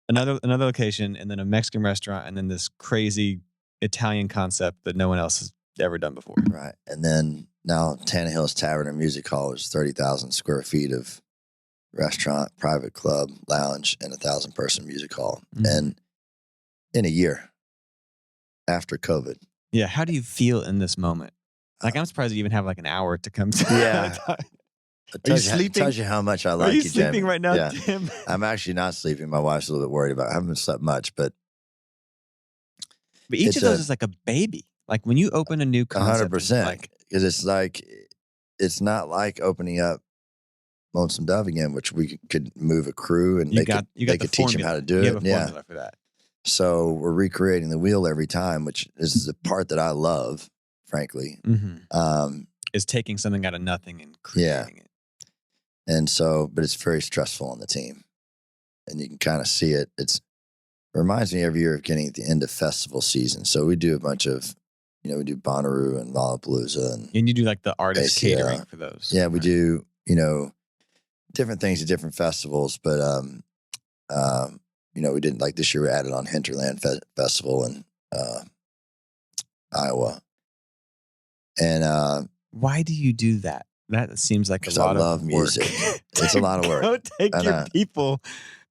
another location, and then a Mexican restaurant, and then this crazy Italian concept that no one else has ever done before. Right. And then now Tannehill's Tavern and Music Hall is 30,000 square feet of restaurant, private club, lounge, and 1,000-person music hall. Mm-hmm. And in a year after COVID. Yeah. How do you feel in this moment? Like, I'm surprised you even have like an hour to come to. Yeah. Are you sleeping? It tells you how much I like you, Are you sleeping Jim. right now, yeah. Tim? I'm actually not sleeping. My wife's a little bit worried about it. I haven't slept much, but each of those is like a baby. Like when you open a new concept. 100%. Because it's not like opening up Lonesome Dove again, which we could move a crew and they could teach them how to do it. You have a formula for that. So we're recreating the wheel every time, which is the part that I love, frankly. Is taking something out of nothing and creating it. And so, but it's very stressful on the team. And you can kind of see it. It reminds me every year of getting at the end of festival season. So we do a bunch of, we do Bonnaroo and Lollapalooza. And you do like the artist catering for those. Yeah, we do, different things at different festivals. But, we didn't, like this year we added on Hinterland Festival in Iowa. And why do you do that? That seems like a lot of work. Music. It's a lot of work. Go take your people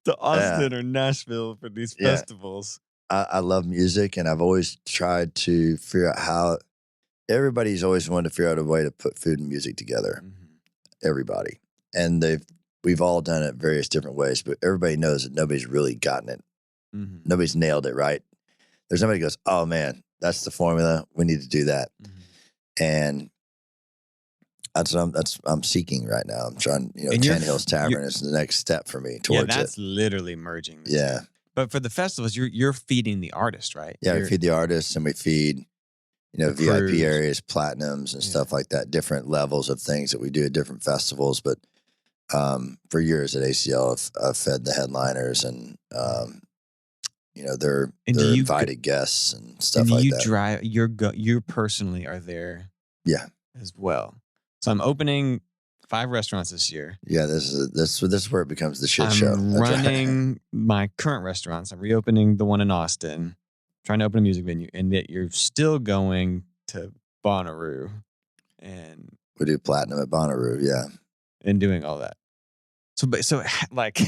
to Austin or Nashville for these festivals. I love music, and I've always tried to figure out how everybody's always wanted to figure out a way to put food and music together. Everybody. And we've all done it various different ways, but everybody knows that nobody's really gotten it. Nobody's nailed it, right? There's nobody who goes, oh man, that's the formula. We need to do that. And that's what I'm seeking right now. I'm trying, Tan Hills Tavern is the next step for me towards it. Yeah, that's literally merging. Yeah. But for the festivals, you're feeding the artist, right? Yeah, we feed the artists, and we feed, VIP areas, platinums and stuff like that, different levels of things that we do at different festivals. But for years at ACL, I've fed the headliners and, they're invited guests and stuff like that. You personally are there as well. So I'm opening 5 restaurants this year. Yeah, this is where it becomes the shit show. I'm running my current restaurants. I'm reopening the one in Austin, trying to open a music venue, and yet you're still going to Bonnaroo. And we do platinum at Bonnaroo, yeah. And doing all that. So like,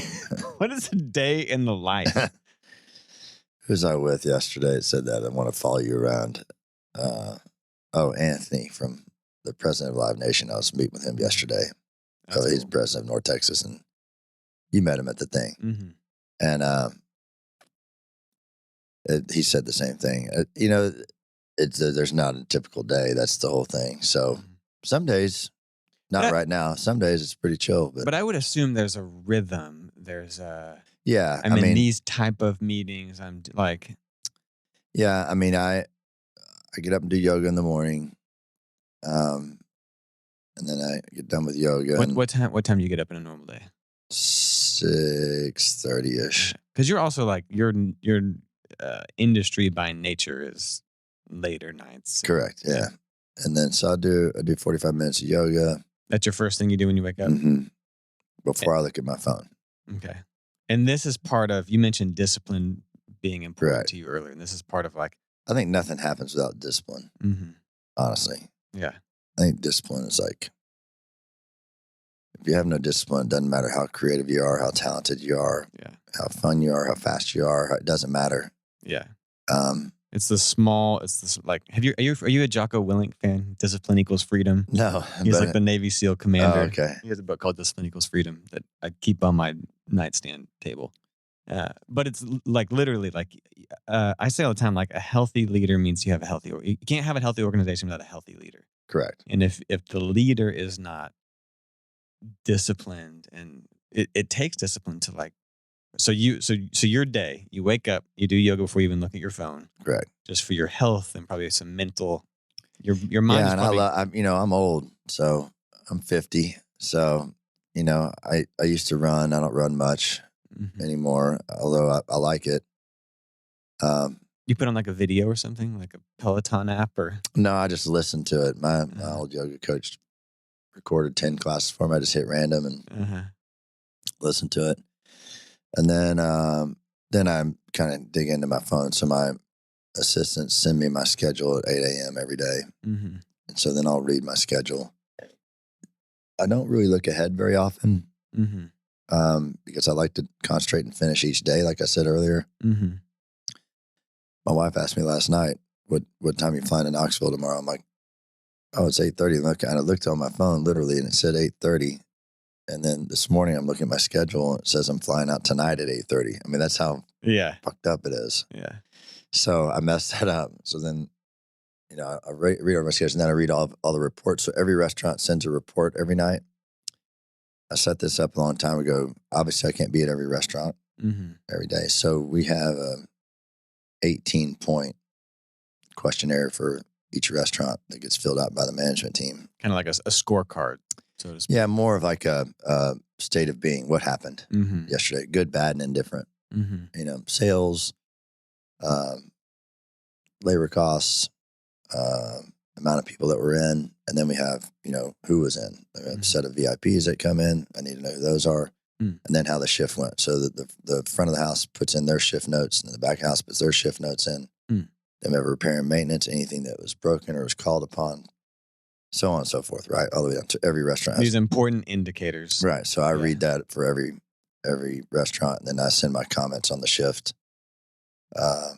what is a day in the life? Who was I with yesterday that said that? I want to follow you around. Anthony from the president of Live Nation. I was meeting with him yesterday. He's cool. President of North Texas, and you met him at the thing. And he said the same thing. There's not a typical day. That's the whole thing. So some days, right now, some days it's pretty chill. But I would assume there's a rhythm. There's a... Yeah. I mean, these type of meetings, I'm like... Yeah, I mean, I get up and do yoga in the morning. And then I get done with yoga. What time do you get up in a normal day? 6:30ish. Because you're also like your industry by nature is later nights. Correct. Yeah. And then so I do 45 minutes of yoga. That's your first thing you do when you wake up? Before I look at my phone. Okay. And this is part of, you mentioned discipline being important to you earlier. And this is part of like... I think nothing happens without discipline. Honestly. Yeah. I think discipline is like, if you have no discipline, it doesn't matter how creative you are, how talented you are, how fun you are, how fast you are. It doesn't matter. Yeah. Are you a Jocko Willink fan? Discipline equals freedom. No. He's like the Navy SEAL commander. Oh, okay. He has a book called Discipline Equals Freedom that I keep on my nightstand table. But it's like literally like, I say all the time, like a healthy leader means you have a healthy, you can't have a healthy organization without a healthy leader. Correct. And if the leader is not disciplined, and it takes discipline to like, so your day, you wake up, you do yoga before you even look at your phone. Correct. Just for your health and probably some mental, your mind. Yeah, and I'm old, so I'm 50. So, I used to run. I don't run much anymore, although I like it. You put on like a video or something, like a Peloton app or? No, I just listen to it. My old yoga coach recorded 10 classes for me. I just hit random and listen to it. And then I kind of dig into my phone. So my assistants send me my schedule at 8 a.m. every day. And so then I'll read my schedule. I don't really look ahead very often because I like to concentrate and finish each day, like I said earlier. My wife asked me last night, what time are you flying to Knoxville tomorrow? I'm like, oh, it's 8:30. And I looked on my phone literally and it said 8:30. And then this morning I'm looking at my schedule and it says I'm flying out tonight at 8:30. I mean, that's how fucked up it is. Yeah. So I messed that up. So then, I read over my schedule and then I read all the reports. So every restaurant sends a report every night. I set this up a long time ago. Obviously I can't be at every restaurant every day. So we have 18-point questionnaire for each restaurant that gets filled out by the management team. Kind of like a scorecard, so to speak. Yeah, more of like a state of being. What happened yesterday? Good, bad, and indifferent. Sales, labor costs, amount of people that were in, and then we have, who was in. We have a set of VIPs that come in. I need to know who those are, and then how the shift went. So that the front of the house puts in their shift notes, and the back house puts their shift notes in. Then we have repair and maintenance, anything that was broken or was called upon, so on and so forth, right? All the way up to every restaurant. These important indicators. Right. So I read that for every restaurant, and then I send my comments on the shift. So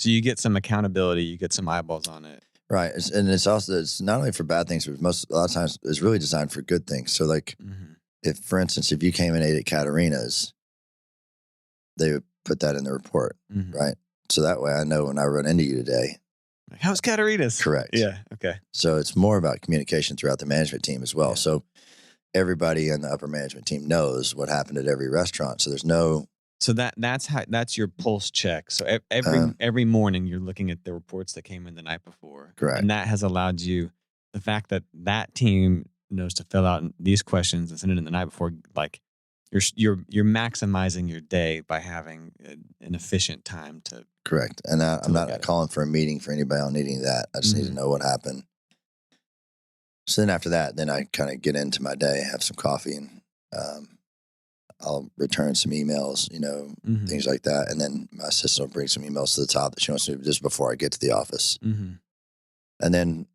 you get some accountability, you get some eyeballs on it. Right. It's not only for bad things, but a lot of times it's really designed for good things. So like if, for instance, if you came and ate at Katerina's, they would put that in the report, right? So that way I know when I run into you today. Like, how's Katerina's? Correct. Yeah. Okay. So it's more about communication throughout the management team as well. Yeah. So everybody in the upper management team knows what happened at every restaurant. So there's no. So that's your pulse check. So every morning you're looking at the reports that came in the night before. Correct. And that has allowed you, the fact that team knows to fill out these questions and send it in the night before, like you're maximizing your day by having an efficient time to. Correct. And I'm not calling for a meeting for anybody on needing that. I just need to know what happened. So then after that, then I kind of get into my day, have some coffee, and I'll return some emails, things like that. And then my assistant will bring some emails to the top that she wants to do just before I get to the office. And then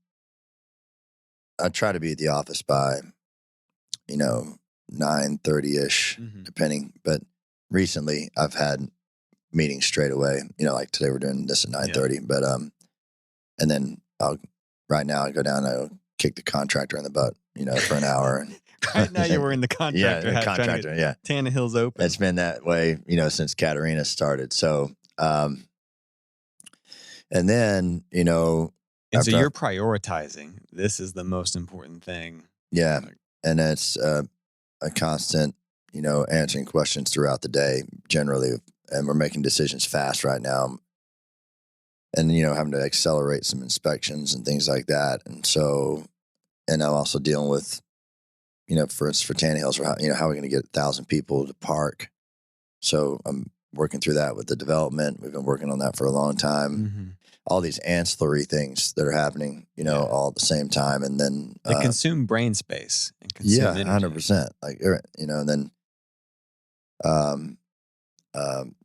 I try to be at the office by, 9:30-ish, depending. But recently I've had meetings straight away, like today we're doing this at 9:30. Yeah. But and then right now I go down and I'll kick the contractor in the butt, for an hour. And right now you're wearing the contractor hat. Contractor, yeah. Tannehill's open. It's been that way, since Katerina started. So, and then, and so you're prioritizing. This is the most important thing. Yeah. And it's a constant, answering questions throughout the day generally. And we're making decisions fast right now. And, having to accelerate some inspections and things like that. And so, and I'm also dealing with, for instance, for Tannehill's, how are we going to get 1,000 people to park? So I'm working through that with the development. We've been working on that for a long time. All these ancillary things that are happening, all at the same time. And then they consume brain space and consume energy. 100%. Like, and then,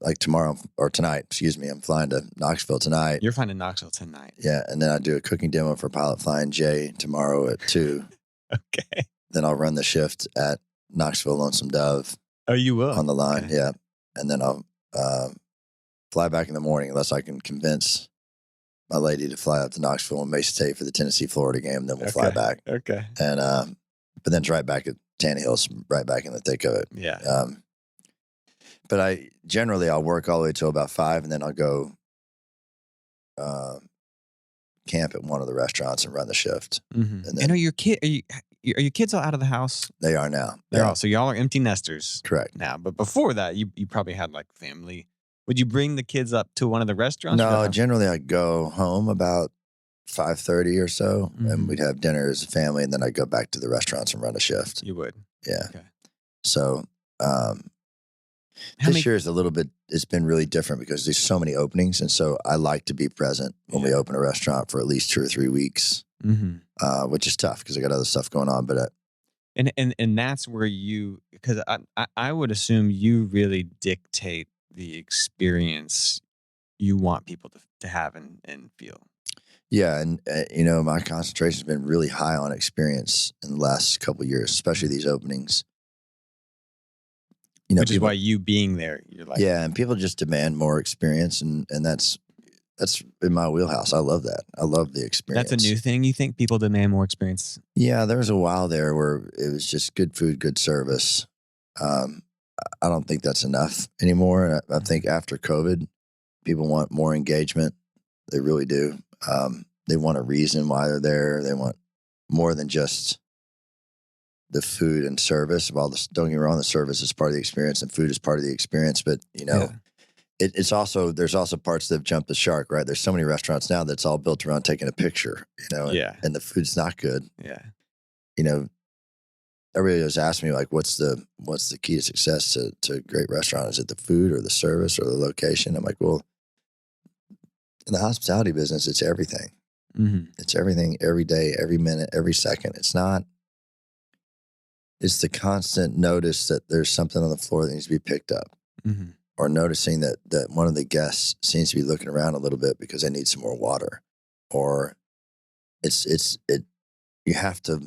like tomorrow or tonight, I'm flying to Knoxville tonight. You're flying to Knoxville tonight. Yeah. And then I do a cooking demo for Pilot Flying J tomorrow at 2. Okay. Then I'll run the shift at Knoxville Lonesome Dove. Oh, you will? On the line. Okay. Yeah. And then I'll fly back in the morning unless I can convince my lady to fly up to Knoxville and Mason State for the Tennessee-Florida game. And then we'll fly back. Okay. And, but then it's right back at Tannehill's, right back in the thick of it. Yeah. But I'll work all the way till about 5, and then I'll go camp at one of the restaurants and run the shift. And then, are your kids all out of the house? They are now. They're all. So y'all are empty nesters. Correct. Now, but before that, you probably had like family. Would you bring the kids up to one of the restaurants? No, generally I go home about 5:30 or so, and we'd have dinner as a family, and then I'd go back to the restaurants and run a shift. You would? Yeah. Okay. So this year is a little bit, it's been really different because there's so many openings, and so I like to be present when we open a restaurant for at least 2 or 3 weeks, which is tough because I got other stuff going on. But and that's where because I would assume you really dictate the experience you want people to have and feel. Yeah. And, my concentration has been really high on experience in the last couple of years, especially these openings. Which is why you being there, you're like. Yeah. And people just demand more experience. And that's in my wheelhouse. I love that. I love the experience. That's a new thing. You think people demand more experience? Yeah. There was a while there where it was just good food, good service. I don't think that's enough anymore. And I think after COVID, people want more engagement. They really do. They want a reason why they're there. They want more than just the food and service. Don't get me wrong, the service is part of the experience and food is part of the experience. But, it's also, there's also parts that have jumped the shark, right? There's so many restaurants now that's all built around taking a picture, and the food's not good. Yeah. Everybody always asks me, like, what's the key to success to a great restaurant? Is it the food or the service or the location? I'm like, well, in the hospitality business, it's everything. Mm-hmm. It's everything, every day, every minute, every second. It's the constant notice that there's something on the floor that needs to be picked up, Mm-hmm. or noticing that one of the guests seems to be looking around a little bit because they need some more water, or you have to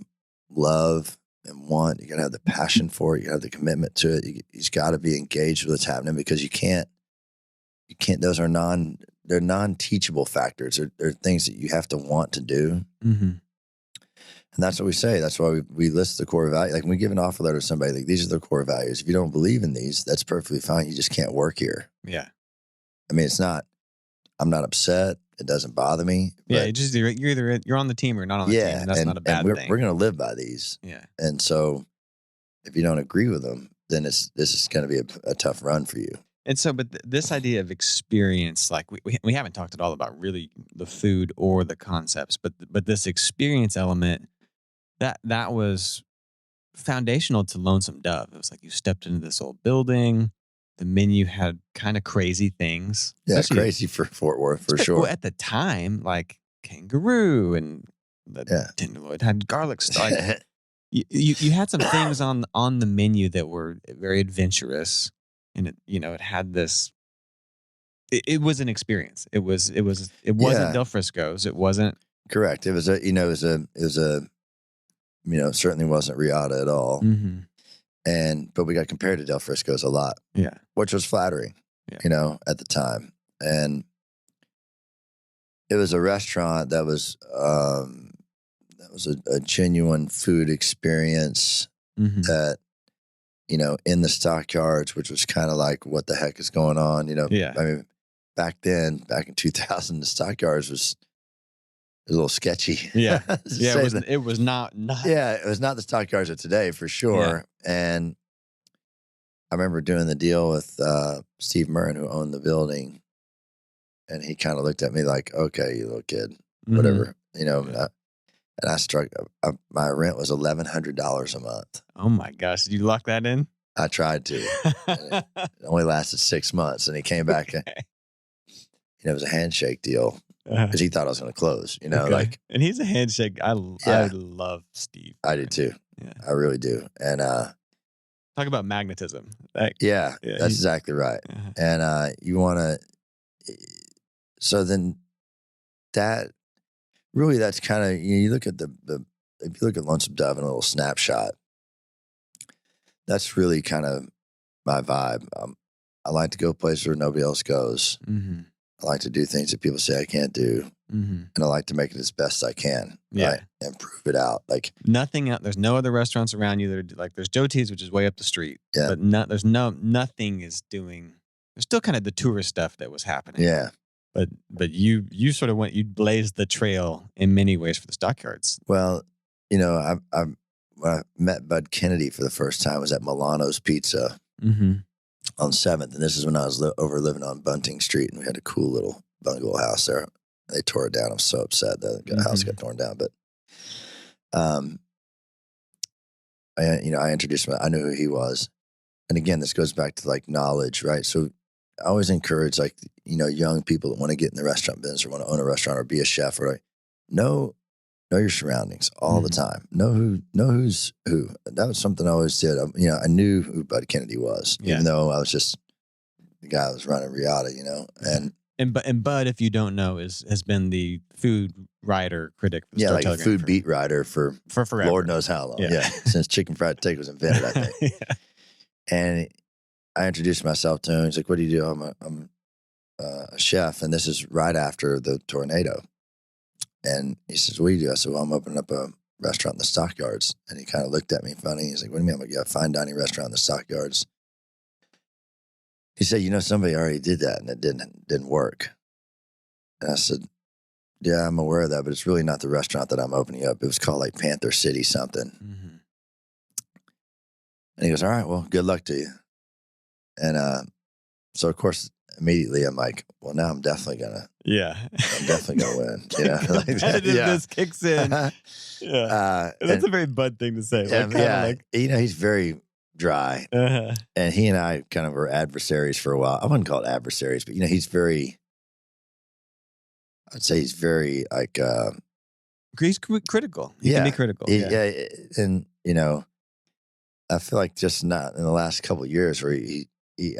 love and want, you got to have the passion for it. You got to have the commitment to it. You've got to be engaged with what's happening, because you can't, those are they're non-teachable factors. They're things that you have to want to do. Mm-hmm. And that's what we say. That's why we list the core value. Like when we give an offer letter to somebody, like, these are the core values. If you don't believe in these, that's perfectly fine. You just can't work here. Yeah. I mean, I'm not upset. It doesn't bother me. Yeah. You're on the team or not on the team. And that's not a bad thing. We're going to live by these. Yeah. And so if you don't agree with them, then this is going to be a tough run for you. And so, but this idea of experience, like we haven't talked at all about really the food or the concepts, but this experience element, that was foundational to Lonesome Dove. It was like you stepped into this old building. The menu had kind of crazy things. Yeah, crazy for Fort Worth, for sure. Well, at the time, like kangaroo and the tenderloin had garlic stuff. Like, you had some things on the menu that were very adventurous, and it had this. It was an experience. It wasn't Del Frisco's. It wasn't correct. It was certainly wasn't Riata at all. Mm-hmm. But we got compared to Del Frisco's a lot. Yeah. Which was flattering, at the time. And it was a restaurant that was a genuine food experience, mm-hmm. that, in the stockyards, which was kind of like, what the heck is going on? Yeah. I mean, back in 2000, the stockyards was a little sketchy. Yeah. Yeah. It was not. Yeah. It was not the stockyards of today, for sure. Yeah. And I remember doing the deal with Steve Murrin, who owned the building. And he kind of looked at me like, okay, you little kid, whatever, Yeah. And I struck, my rent was $1,100 a month. Oh my gosh. Did you lock that in? I tried to. It only lasted 6 months. And he came back and, it was a handshake deal. Because he thought I was going to close, Okay. And he's a handshake. I love Steve. I do too. Yeah. I really do. And talk about magnetism. That's exactly right. Uh-huh. And you want to. So then, that's kind of, you look at if you look at Lonesome Dove in a little snapshot, that's really kind of my vibe. I like to go places where nobody else goes. Mm-hmm. I like to do things that people say I can't do. Mm-hmm. And I like to make it as best I can. Yeah. Right? And prove it out. Like nothing out. There's no other restaurants around you that are like, there's Joe T's, which is way up the street. Yeah. But nothing is doing, there's still kind of the tourist stuff that was happening. Yeah. But you sort of you blazed the trail in many ways for the stockyards. Well, when I met Bud Kennedy for the first time, was at Milano's Pizza. Mm-hmm. On 7th, and this is when I was living on Bunting Street, and we had a cool little bungalow house there. They tore it down. I'm so upset that the house got torn down. But, I introduced him. I knew who he was, and again, this goes back to like knowledge, right? So I always encourage young people that want to get in the restaurant business or want to own a restaurant or be a chef, or know your surroundings all the time. Know who's who. That was something I always did. I knew who Bud Kennedy was, even though I was just the guy that was running Riata, And Bud, if you don't know, has been the food writer critic. For the Star like a food beat writer for forever. Lord knows how long. Yeah, since chicken fried steak was invented, I think. Yeah. And I introduced myself to him. He's like, "What do you do?" I'm a chef, and this is right after the tornado. And he says, "What do you do?" I said, "Well, I'm opening up a restaurant in the stockyards." And he kind of looked at me funny. He's like, "What do you mean?" I'm like, "Yeah, fine dining restaurant in the stockyards." He said, "Somebody already did that and it didn't work." And I said, "Yeah, I'm aware of that, but it's really not the restaurant that I'm opening up. It was called like Panther City something." Mm-hmm. And he goes, "All right, well, good luck to you." And so, of course, immediately I'm like, well, now I'm definitely gonna win. You know, like that. Competitiveness kicks in. Yeah, that's a very Bud thing to say. Like, you know, he's very dry, and he and I kind of were adversaries for a while. I wouldn't call it adversaries, but you know, I'd say he's very like, he's critical. He can be critical. And you know, I feel like just not in the last couple of years where he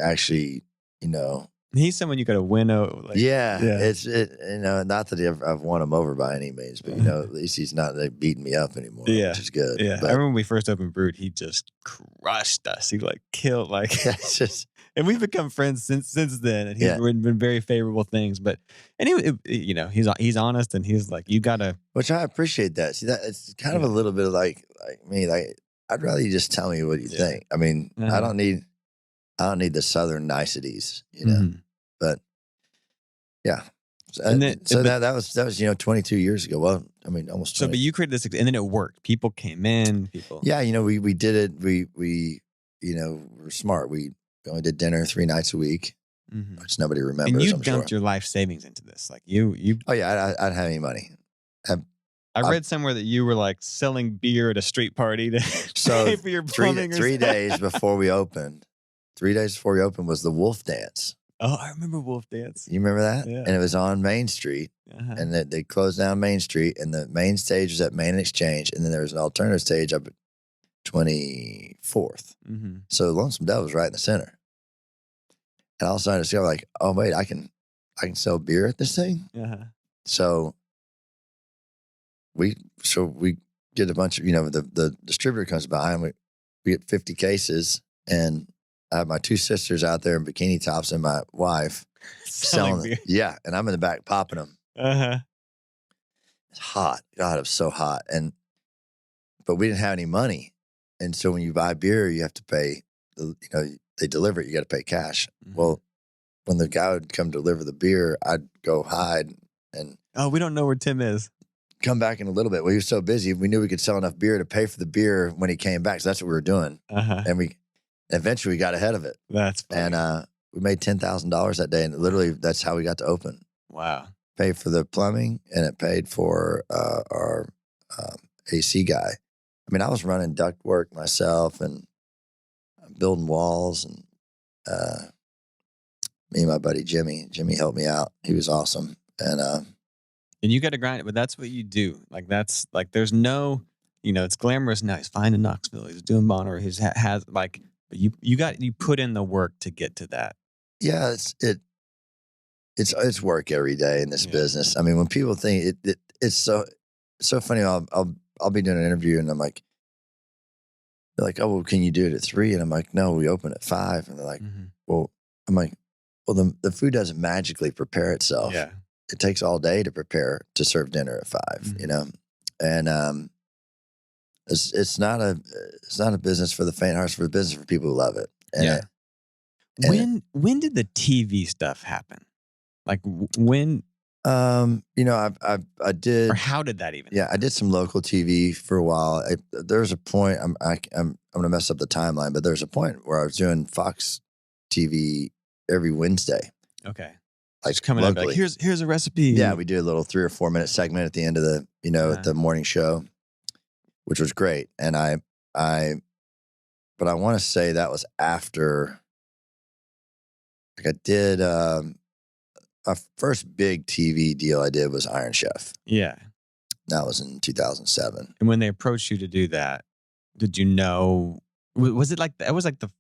actually, you know. He's someone you got to win over. Like, it's you know, not that I've won him over by any means, but you know, at least he's not like beating me up anymore, which is good. Yeah, but, I remember when we first opened Brute, he just crushed us. He like killed it's just, and we've become friends since then, and he's been very favorable things. But anyway, you know, he's honest, and he's like, you gotta, which I appreciate that. See, that it's kind of a little bit of like me, like I'd rather you just tell me what you think. I mean, I don't need the Southern niceties, you know. But yeah, that was you know 22 years ago. Well, I mean almost. 20. So, but you created this, and then it worked. People came in. Yeah, you know, we did it. We you know, we're smart. We only did dinner 3 nights a week, which nobody remembers. And you dumped your life savings into this, like you. Oh yeah, I didn't have any money. I read somewhere that you were like selling beer at a street party to pay for your plumbing. 3 days before we opened. 3 days before we opened was the Wolf Dance. Oh, I remember Wolf Dance. You remember that? Yeah. And it was on Main Street. And they closed down Main Street, and the main stage was at Main and Exchange, and then there was an alternative stage up at 24th. So Lonesome Dove was right in the center. And all of a sudden I discovered, like, oh wait, I can sell beer at this thing. So we get a bunch of, you know, the distributor comes by, and we get 50 cases, and I have my 2 sisters out there in bikini tops and my wife selling beer. Yeah, and I'm in the back popping them. It's hot. God, it was so hot. But we didn't have any money. And so when you buy beer, you have to pay, you know, they deliver it, you got to pay cash. Well, when the guy would come deliver the beer, I'd go hide and. Oh, we don't know where Tim is. Come back in a little bit. Well, he was so busy. We knew we could sell enough beer to pay for the beer when he came back. So that's what we were doing. And eventually we got ahead of it. That's funny. And we made $10,000 that day. And literally that's how we got to open. Wow. Paid for the plumbing, and it paid for our AC guy. I mean, I was running duct work myself and building walls, and me and my buddy Jimmy helped me out. He was awesome. And you got to grind it, but that's what you do. Like, that's like, there's no, you know, it's glamorous now. He's fine in Knoxville. He's doing Bonner. He's has like, but you put in the work to get to that. Yeah, it's work every day in this business. I mean, when people think it's so funny. I'll be doing an interview, and I'm like, they're like, oh, well, can you do it at 3? And I'm like, no, we open at 5. And they're like, well, I'm like, well, the food doesn't magically prepare itself. Yeah. It takes all day to prepare to serve dinner at 5, you know? And, it's not a business for the faint-hearted, it's for a business for people who love it. And when did the TV stuff happen? Like when? You know, I did. Or how did that even? Yeah, I did some local TV for a while. There's a point. I'm gonna mess up the timeline, but there's a point where I was doing Fox TV every Wednesday. Okay. Like just coming locally. Up, like, here's a recipe. Yeah, we did a little 3 or 4 minute segment at the end of the, you know, at the morning show, which was great. And but I want to say that was after, like I did, my first big TV deal I did was Iron Chef. Yeah. That was in 2007. And when they approached you to do that, did you know, was it like the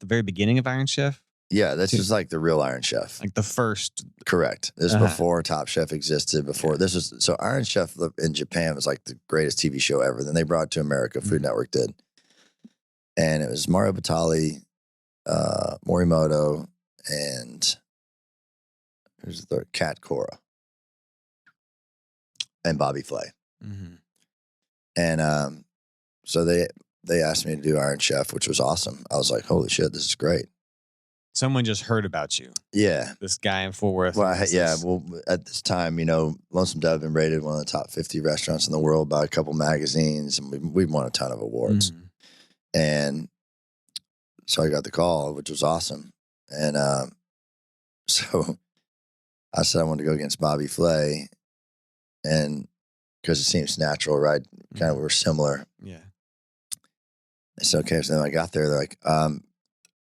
very beginning of Iron Chef? Yeah, this is like the real Iron Chef. Like the first. Correct. This is before Top Chef existed. So Iron Chef in Japan was like the greatest TV show ever. Then they brought it to America, Food Network did. And it was Mario Batali, Morimoto, and who's the third? Kat Cora. And Bobby Flay. And so they asked me to do Iron Chef, which was awesome. I was like, holy shit, this is great. Someone just heard about you. Yeah. This guy in Fort Worth. Well, well, at this time, you know, Lonesome Dove had been rated one of the top 50 restaurants in the world by a couple magazines, and we won a ton of awards. And so I got the call, which was awesome. And So I said I wanted to go against Bobby Flay, and because it seems natural, right? Kind of we're similar. Yeah. I said, okay. So then I got there. They're like,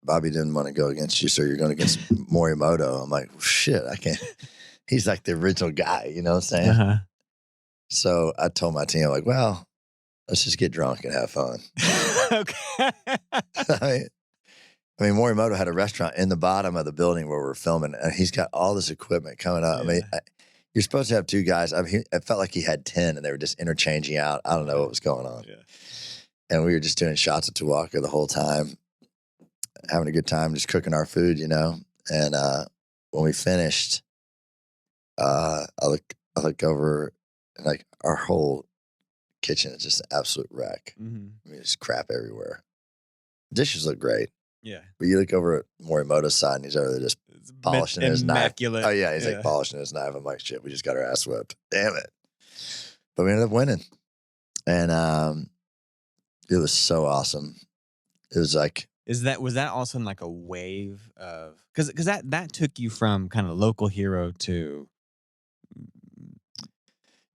Bobby didn't want to go against you, so you're going against Morimoto. I'm like, well, shit, I can't. He's like the original guy, you know what I'm saying? Uh-huh. So I told my team, like, well, let's just get drunk and have fun. Okay. I mean, Morimoto had a restaurant in the bottom of the building where we're filming, and he's got all this equipment coming up. Yeah. I mean, you're supposed to have two guys. I mean, it felt like he had 10, and they were just interchanging out. I don't know what was going on. Yeah. And we were just doing shots of Tuwaka the whole time, having a good time, just cooking our food, you know. And when we finished, I look over, and like our whole kitchen is just an absolute wreck. Mm-hmm. I mean, there's crap everywhere. Dishes look great. Yeah. But you look over at Morimoto's side, and he's over there just polishing his knife. Oh, yeah, he's like polishing his knife. I'm like, shit, we just got our ass whipped. Damn it. But we ended up winning. And it was so awesome. It was like... was that also like a wave of... Because that took you from kind of local hero to...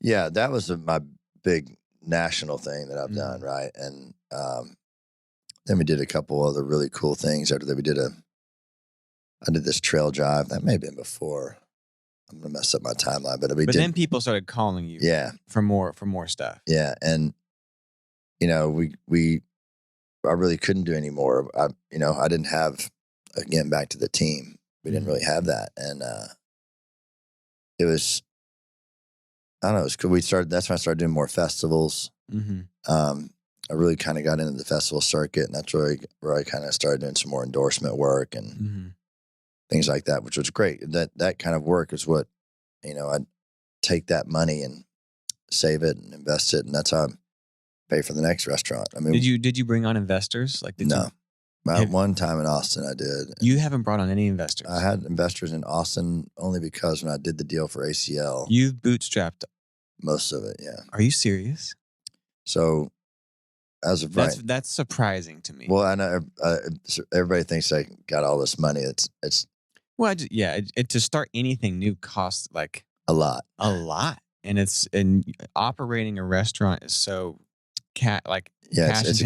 Yeah, that was my big national thing that I've done, right? And then we did a couple other really cool things. After that, I did this trail drive. That may have been before. I'm gonna mess up my timeline, but then people started calling you, for more stuff. Yeah, and you know, I really couldn't do any more. I didn't have, getting back to the team. We didn't really have that, and it was, I don't know, it was cool. That's when I started doing more festivals. Mm-hmm. I really kind of got into the festival circuit, and that's where I kind of started doing some more endorsement work and things like that, which was great. That kind of work is what, I'd take that money and save it and invest it, and that's how I pay for the next restaurant. I mean, did you bring on investors? Like, one time in Austin I did. You haven't brought on any investors? I had investors in Austin only because when I did the deal for ACL, you bootstrapped most of it. Yeah. Are you serious? So, as of right, that's surprising to me. Well, I know everybody thinks they got all this money. It's well, to start anything new costs like a lot, and operating a restaurant is so it's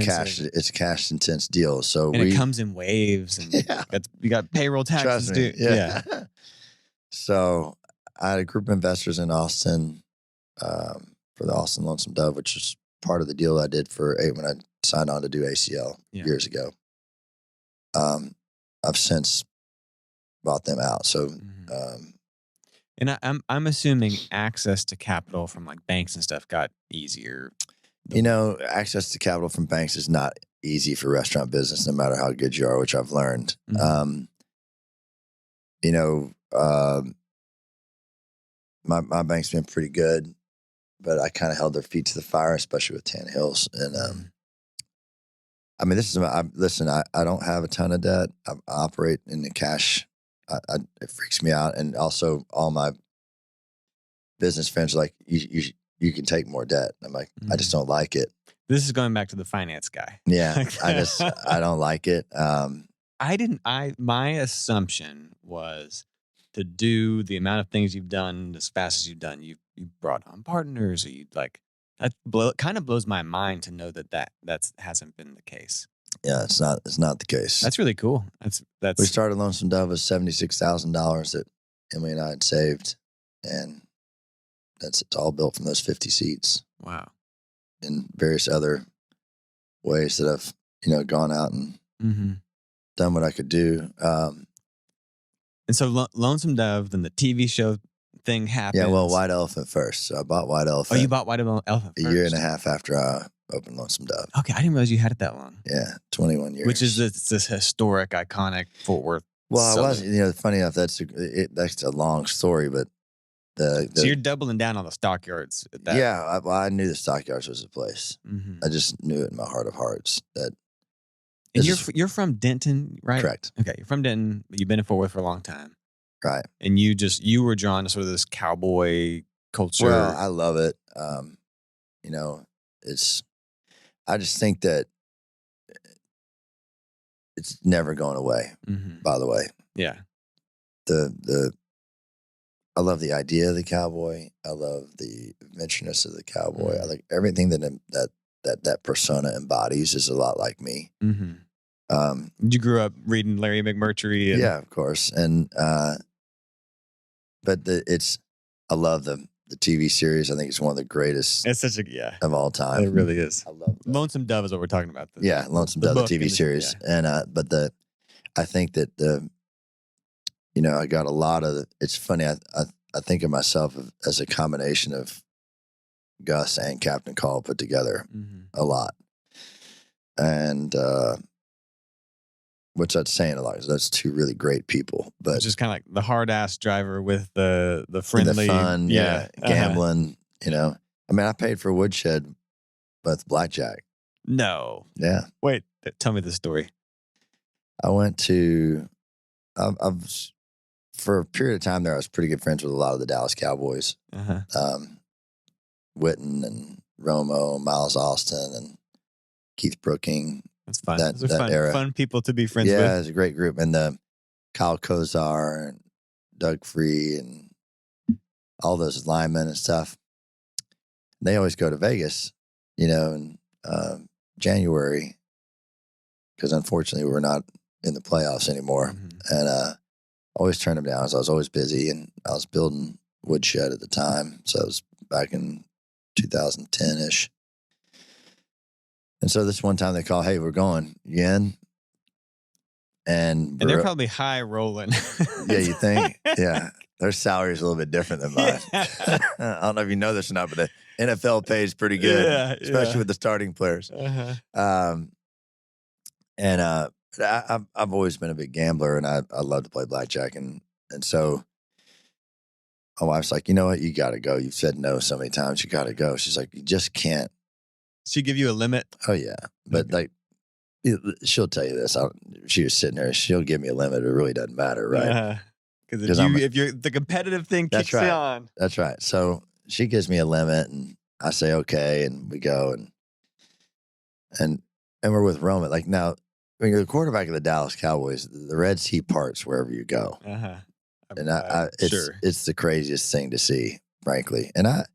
a cash intense deal. So it comes in waves, and you got payroll taxes due. Yeah. So I had a group of investors in Austin for the Austin Lonesome Dove, which is part of the deal I did when I signed on to do ACL years ago. I've since bought them out. So, and I'm assuming access to capital from like banks and stuff got easier. Access to capital from banks is not easy for restaurant business, no matter how good you are, which I've learned. My bank's been pretty good, but I kind of held their feet to the fire, especially with Tan Hills. And I mean, I don't have a ton of debt. I operate in the cash. It freaks me out, and also all my business friends are like, you can take more debt. I'm like, I just don't like it. This is going back to the finance guy. Yeah, I don't like it. My assumption was to do the amount of things you've done as fast as you've done. You brought on partners, or kind of blows my mind to know that hasn't been the case. Yeah, it's not the case. That's really cool. That's we started Lonesome Dove with $76,000 that Emily and I had saved, and it's all built from those 50 seats. Wow. And various other ways that I've gone out and done what I could do. And so Lonesome Dove, then the TV show thing happened. Yeah, well, White Elephant first. So I bought White Elephant. Oh, you bought White Elephant first? A year and a half after I opened Lonesome Dove. Okay, I didn't realize you had it that long. Yeah, 21 years. Which is this historic, iconic Fort Worth. Well, I was, funny enough, that's a long story, but so you're doubling down on the stockyards. I knew the stockyards was a place. I just knew it in my heart of hearts that. And you're from Denton, right? Correct. Okay, you're from Denton, but you've been in Fort Worth for a long time. Right. And you were drawn to sort of this cowboy culture. Well, I love it. I just think that it's never going away, by the way. Yeah. I love the idea of the cowboy. I love the adventureness of the cowboy. I like everything that persona embodies is a lot like me. You grew up reading Larry McMurtry. And... Yeah, of course. And but I love the TV series. I think it's one of the greatest. It's such of all time. It really is. I love Lonesome Dove is what we're talking about. Lonesome Dove, the TV series. And but I think that I got a lot of it's funny. I think of myself as a combination of Gus and Captain Call put together a lot. And which that's saying a lot, because that's two really great people. But it's just kind of like the hard ass driver with the friendly, the fun, gambling. I mean, I paid for Woodshed with blackjack. No, yeah. Wait, tell me the story. I went to, I've for a period of time there, I was pretty good friends with a lot of the Dallas Cowboys, Witten and Romo, Miles Austin, and Keith Brooking. That's fun. That fun, era. Fun people to be friends with. Yeah, it was a great group. And Kyle Kozar and Doug Free and all those linemen and stuff. They always go to Vegas, in January, because unfortunately we're not in the playoffs anymore. And always turned them down. So I was always busy, and I was building Woodshed at the time. So it was back in 2010-ish. And so this one time they call, hey, we're going again. And they're probably high rolling. Yeah, you think? Yeah. Their salary is a little bit different than mine. I don't know if you know this or not, but the NFL pays pretty good, especially with the starting players. And I've always been a big gambler, and I love to play blackjack. And so my wife's like, you know what? You got to go. You've said no so many times. You got to go. She's like, you just can't. She give you a limit? Oh, yeah. But she'll tell you this. She was sitting there. She'll give me a limit. It really doesn't matter, right? Because if you're the competitive thing kicks you on. That's right. So she gives me a limit, and I say okay, and we go, and we're with Roman. Like, now, when you're the quarterback of the Dallas Cowboys, the Red Sea parts wherever you go, and it's the craziest thing to see, frankly. And I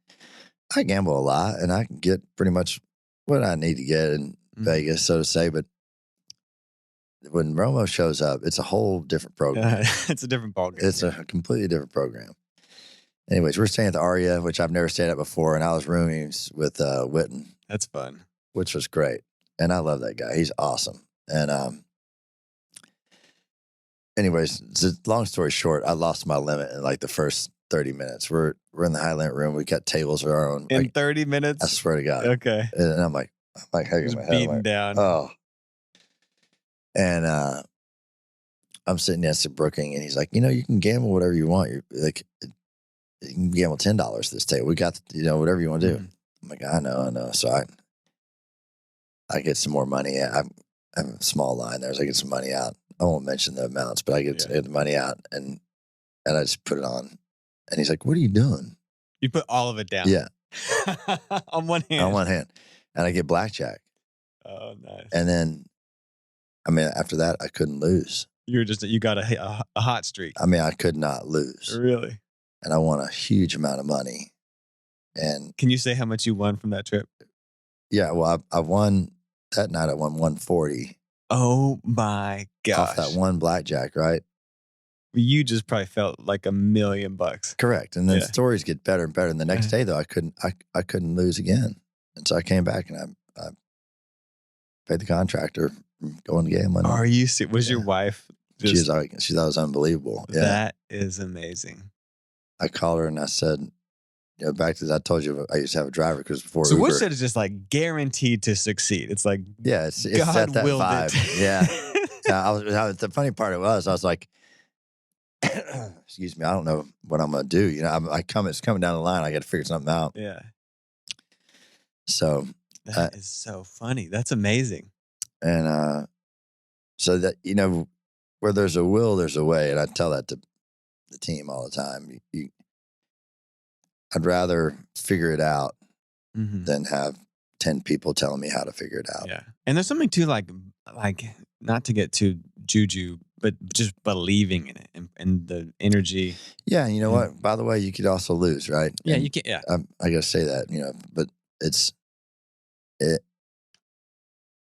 gamble a lot, and I can get pretty much what I need to get in Vegas, so to say. But when Romo shows up, it's a whole different program. It's a different ballgame. It's a completely different program. Anyways, we're staying at the Aria, which I've never stayed at before, and I was rooming with Witten. That's fun. Which was great. And I love that guy. He's awesome. And anyways, long story short, I lost my limit in like the first 30 minutes. We're in the high limit room. We got tables of our own. In 30 minutes? I swear to God. Okay. And I'm like hanging my head. Beaten down. Oh. And I'm sitting next to Brooking, and he's like, you can gamble whatever you want. You're like, you can gamble $10 this table. We got, whatever you want to do. I'm like, I know. So I get some more money. I have a small line there, so I get some money out. I won't mention the amounts, but I get the money out, and I just put it on. And he's like, what are you doing? You put all of it down? Yeah. On one hand. On one hand. And I get blackjack. Oh, nice. And then, after that, I couldn't lose. You got a hot streak. I could not lose. Really? And I won a huge amount of money. And can you say how much you won from that trip? Yeah, well, I won that night. I won 140. Oh my gosh! Off that one blackjack, right? You just probably felt like $1 million. Correct. And then stories get better and better. And the next day, though, I couldn't lose again. And so I came back, and I paid the contractor going gambling. Are you serious? Was your wife? She thought it was unbelievable. Yeah. That is amazing. I called her and I said, back to, I told you I used to have a driver because before so Uber. So Woodshed is just like guaranteed to succeed. It's like, it's God at that willed vibe. It. Yeah. The funny part I was like, excuse me, I don't know what I'm going to do. It's coming down the line. I got to figure something out. Yeah. So. That is so funny. That's amazing. And so that, where there's a will, there's a way. And I tell that to the team all the time. I'd rather figure it out than have 10 people telling me how to figure it out. Yeah. And there's something too, like not to get too juju, but just believing in it and the energy. Yeah. You know what? By the way, you could also lose, right? Yeah, And you can. Yeah. I got to say that, but it's, it,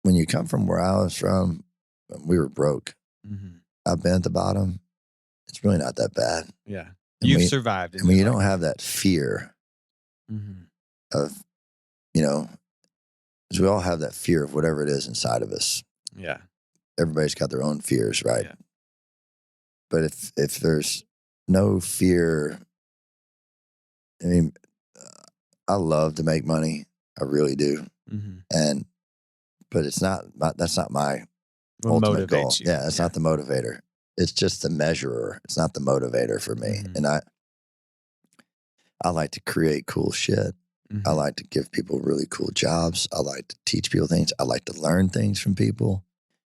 when you come from where I was from, we were broke. Mm-hmm. I've been at the bottom. It's really not that bad. Yeah. And You've survived. And when you don't have that fear mm-hmm. of, because we all have that fear of whatever it is inside of us. Yeah. Everybody's got their own fears, right? Yeah. But if there's no fear, I mean, I love to make money. I really do. Mm-hmm. But that's not my ultimate goal. You. Yeah, it's not the motivator. It's just the measurer. It's not the motivator for me. Mm-hmm. And I like to create cool shit. Mm-hmm. I like to give people really cool jobs. I like to teach people things. I like to learn things from people.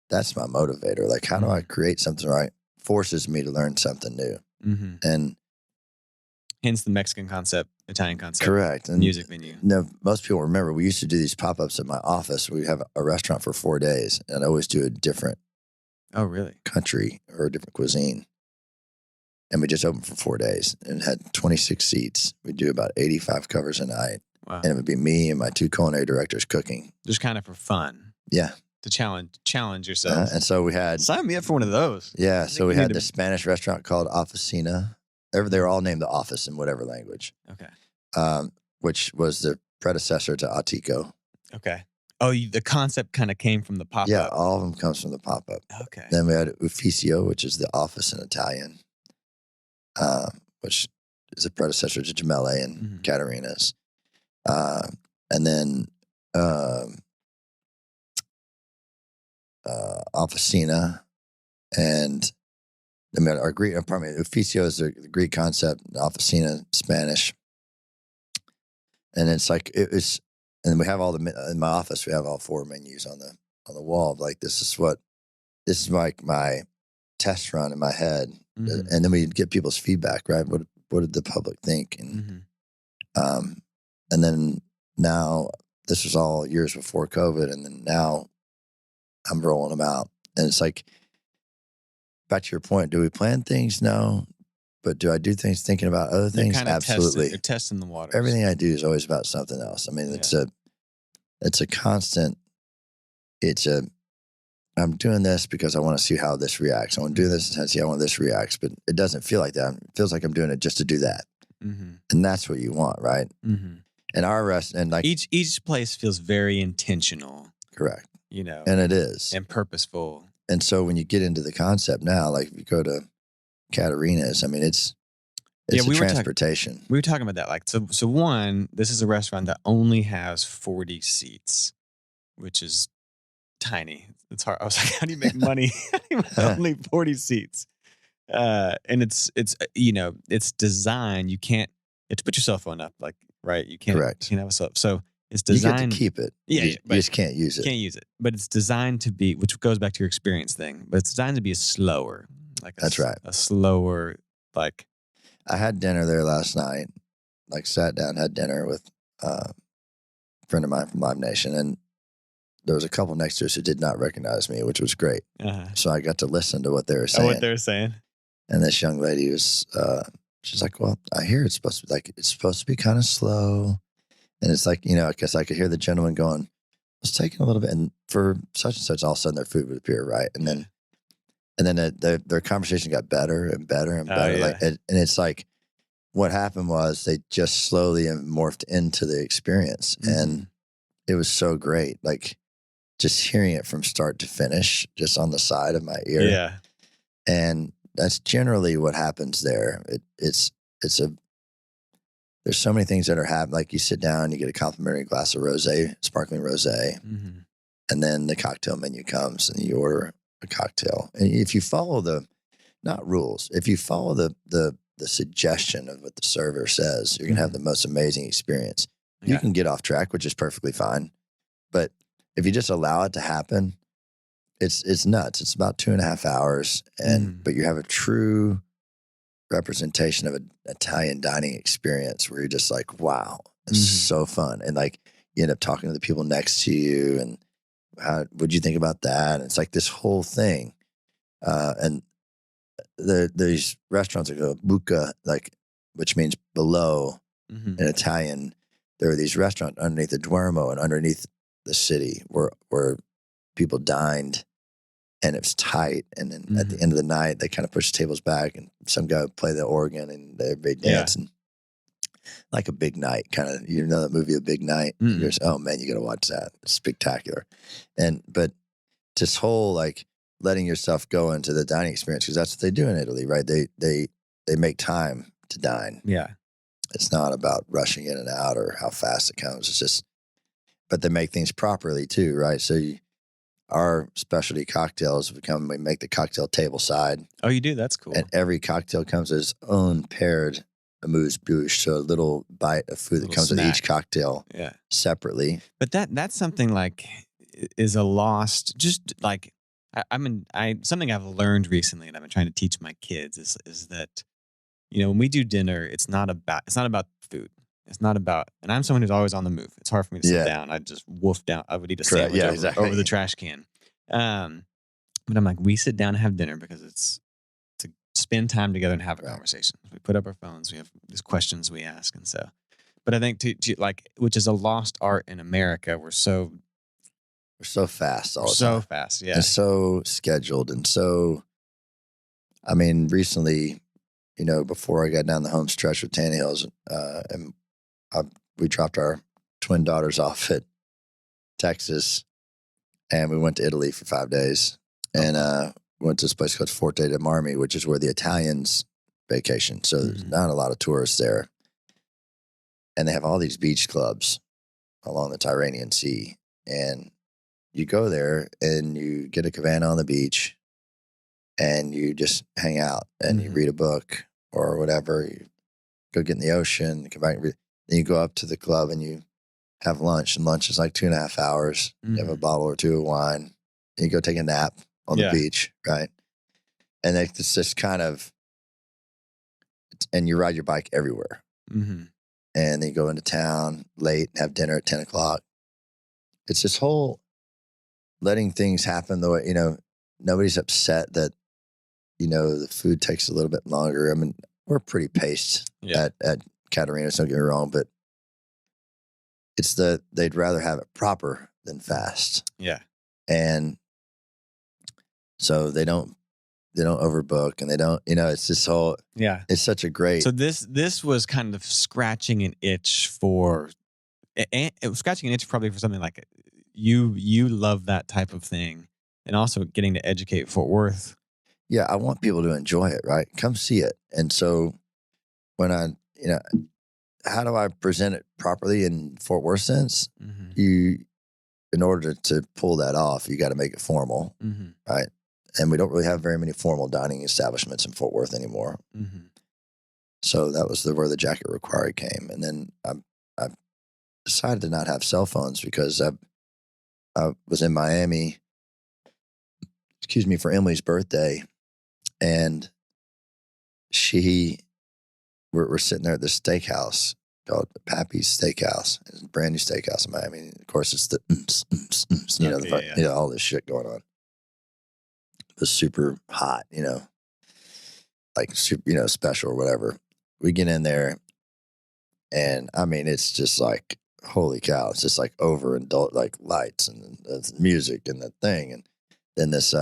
That's my motivator. Like, how do I create something right? Forces me to learn something new. Mm-hmm. And hence the Mexican concept, Italian concept. Correct. And music venue. No, most people remember we used to do these pop-ups at my office. We have a restaurant for 4 days, and I always do a different country or a different cuisine. And we just opened for 4 days and had 26 seats. We'd do about 85 covers a night. Wow. And it would be me and my 2 culinary directors cooking. Just kind of for fun. Yeah. To challenge yourself. And so we had... Sign me up for one of those. Yeah. So we had this Spanish restaurant called Oficina. They were all named The Office in whatever language. Okay. Which was the predecessor to Atico. Okay. Oh, the concept kind of came from the pop-up. Yeah, all of them comes from the pop-up. Okay. Then we had Ufficio, which is the office in Italian, which is a predecessor to Gemelli and Caterina's. And then Officina, and I mean, Ufficio is the Greek concept, Officina, Spanish. And it's like, and we have in my office, we have all 4 menus on the wall. Like, this is like my test run in my head. Mm-hmm. And then we get people's feedback, right? What did the public think? And, and then now, this was all years before COVID. And then now I'm rolling them out. And it's like, back to your point, do we plan things? No. But do I do things thinking about other things? Absolutely. You're testing the water. Everything I do is always about something else. I mean, it's a constant, I'm doing this because I want to see how this reacts. I want to do this and see how this reacts, but it doesn't feel like that. It feels like I'm doing it just to do that. Mm-hmm. And that's what you want, right? Mm-hmm. And our and like each place feels very intentional. Correct. And it is. And purposeful. And so when you get into the concept now, like if you go to Caterina's, I mean, it's a transportation. We were talking about that. Like, so one, this is a restaurant that only has 40 seats, which is tiny. It's hard. I was like, how do you make money? Only 40 seats. And it's designed. You have to put your cell phone up, like, right? You can't. Correct. You can't have a cell. So it's designed. You get to keep it. You just can't use it. Can't use it. But it's designed to be, which goes back to your experience thing, but it's designed to be slower. That's right. A slower, like. I had dinner there last night, like sat down, had dinner with a friend of mine from Live Nation, and there was a couple next to us who did not recognize me, which was great. Uh-huh. So I got to listen to what they were saying. What they were saying. And this young lady was, she's like, well, I hear it's supposed to be kind of slow. And it's like, I guess I could hear the gentleman going, it's taking a little bit. And for such and such, all of a sudden their food would appear, right? And then their conversation got better and better and better. Yeah. And it's like, what happened was they just slowly morphed into the experience. Mm-hmm. And it was so great. Like, just hearing it from start to finish, just on the side of my ear. Yeah. And that's generally what happens there. There's so many things that are happening. Like, you sit down, you get a complimentary glass of rosé, sparkling rosé. Mm-hmm. And then the cocktail menu comes and you order a cocktail. And if you follow not rules, if you follow the suggestion of what the server says, you're going to have the most amazing experience. Yeah. You can get off track, which is perfectly fine. But if you just allow it to happen, it's nuts. It's about 2.5 hours, but you have a true representation of an Italian dining experience where you're just like, wow, it's so fun. And like, you end up talking to the people next to you and what'd you think about that? And it's like this whole thing. And these restaurants that go buca, like, which means below Mm-hmm. in Italian. There are these restaurants underneath the Duomo and underneath the city where people dined, and it was tight. And then at the end of the night, they kind of push the tables back, and some guy would play the organ, and everybody dance, and like a big night, kind of. You know that movie, A Big Night? Mm-mm. You're just, oh man, you got to watch that. It's spectacular. But this whole like letting yourself go into the dining experience, because that's what they do in Italy, right? They make time to dine. Yeah. It's not about rushing in and out or how fast it comes. It's just, but they make things properly too, right? So our specialty cocktails we make the cocktail table side. Oh, you do? That's cool. And every cocktail comes with its own paired amuse-bouche, so a little bite of food that comes with each cocktail separately. But that's something like is a lost, just like something I've learned recently, and I've been trying to teach my kids is that, you know, when we do dinner, it's not about food. It's not about, and I'm someone who's always on the move. It's hard for me to sit down. I just wolf down. I would eat a sandwich over the trash can. But I'm like, we sit down and have dinner because it's to spend time together and have a conversation. We put up our phones. We have these questions we ask, and so. But I think to like, which is a lost art in America. We're so fast all the time. So fast, yeah. And so scheduled, and so. I mean, recently, you know, before I got down the home stretch with Tannehills, and we dropped our twin daughters off at Texas, and we went to Italy for 5 days, and went to this place called Forte dei Marmi, which is where the Italians vacation. So there's not a lot of tourists there, and they have all these beach clubs along the Tyrrhenian Sea, and you go there and you get a cabana on the beach, and you just hang out and you read a book or whatever. You go get in the ocean, come back and read. Then you go up to the club and you have lunch, and lunch is like 2.5 hours. You have a bottle or two of wine, and you go take a nap on the beach, right? And it's just kind of, and you ride your bike everywhere. And then you go into town late and have dinner at 10 o'clock. It's this whole letting things happen the way, you know, nobody's upset that, you know, the food takes a little bit longer. I mean, we're pretty paced at Caterina's, don't get me wrong, but it's they'd rather have it proper than fast. Yeah. And so they don't overbook, and they don't, you know, it's this whole, it's such a great. So this was kind of scratching an itch for, it was scratching an itch probably for something like you love that type of thing, and also getting to educate Fort Worth. Yeah. I want people to enjoy it, right? Come see it. And so when you know, how do I present it properly in Fort Worth sense? In order to pull that off, you got to make it formal, right? And we don't really have very many formal dining establishments in Fort Worth anymore. So that was where the Jacket Required came. And then I decided to not have cell phones because I was in Miami, for Emily's birthday, and we're sitting there at this steakhouse called Pappy's Steakhouse. It's a brand new steakhouse in Miami. Of course, it's the you know, you know, all this shit going on. It was super hot, you know, like super, you know, special or whatever. We get in there, and I mean, it's just like, holy cow! It's just like overindulgent, like lights and the music and the thing, and then this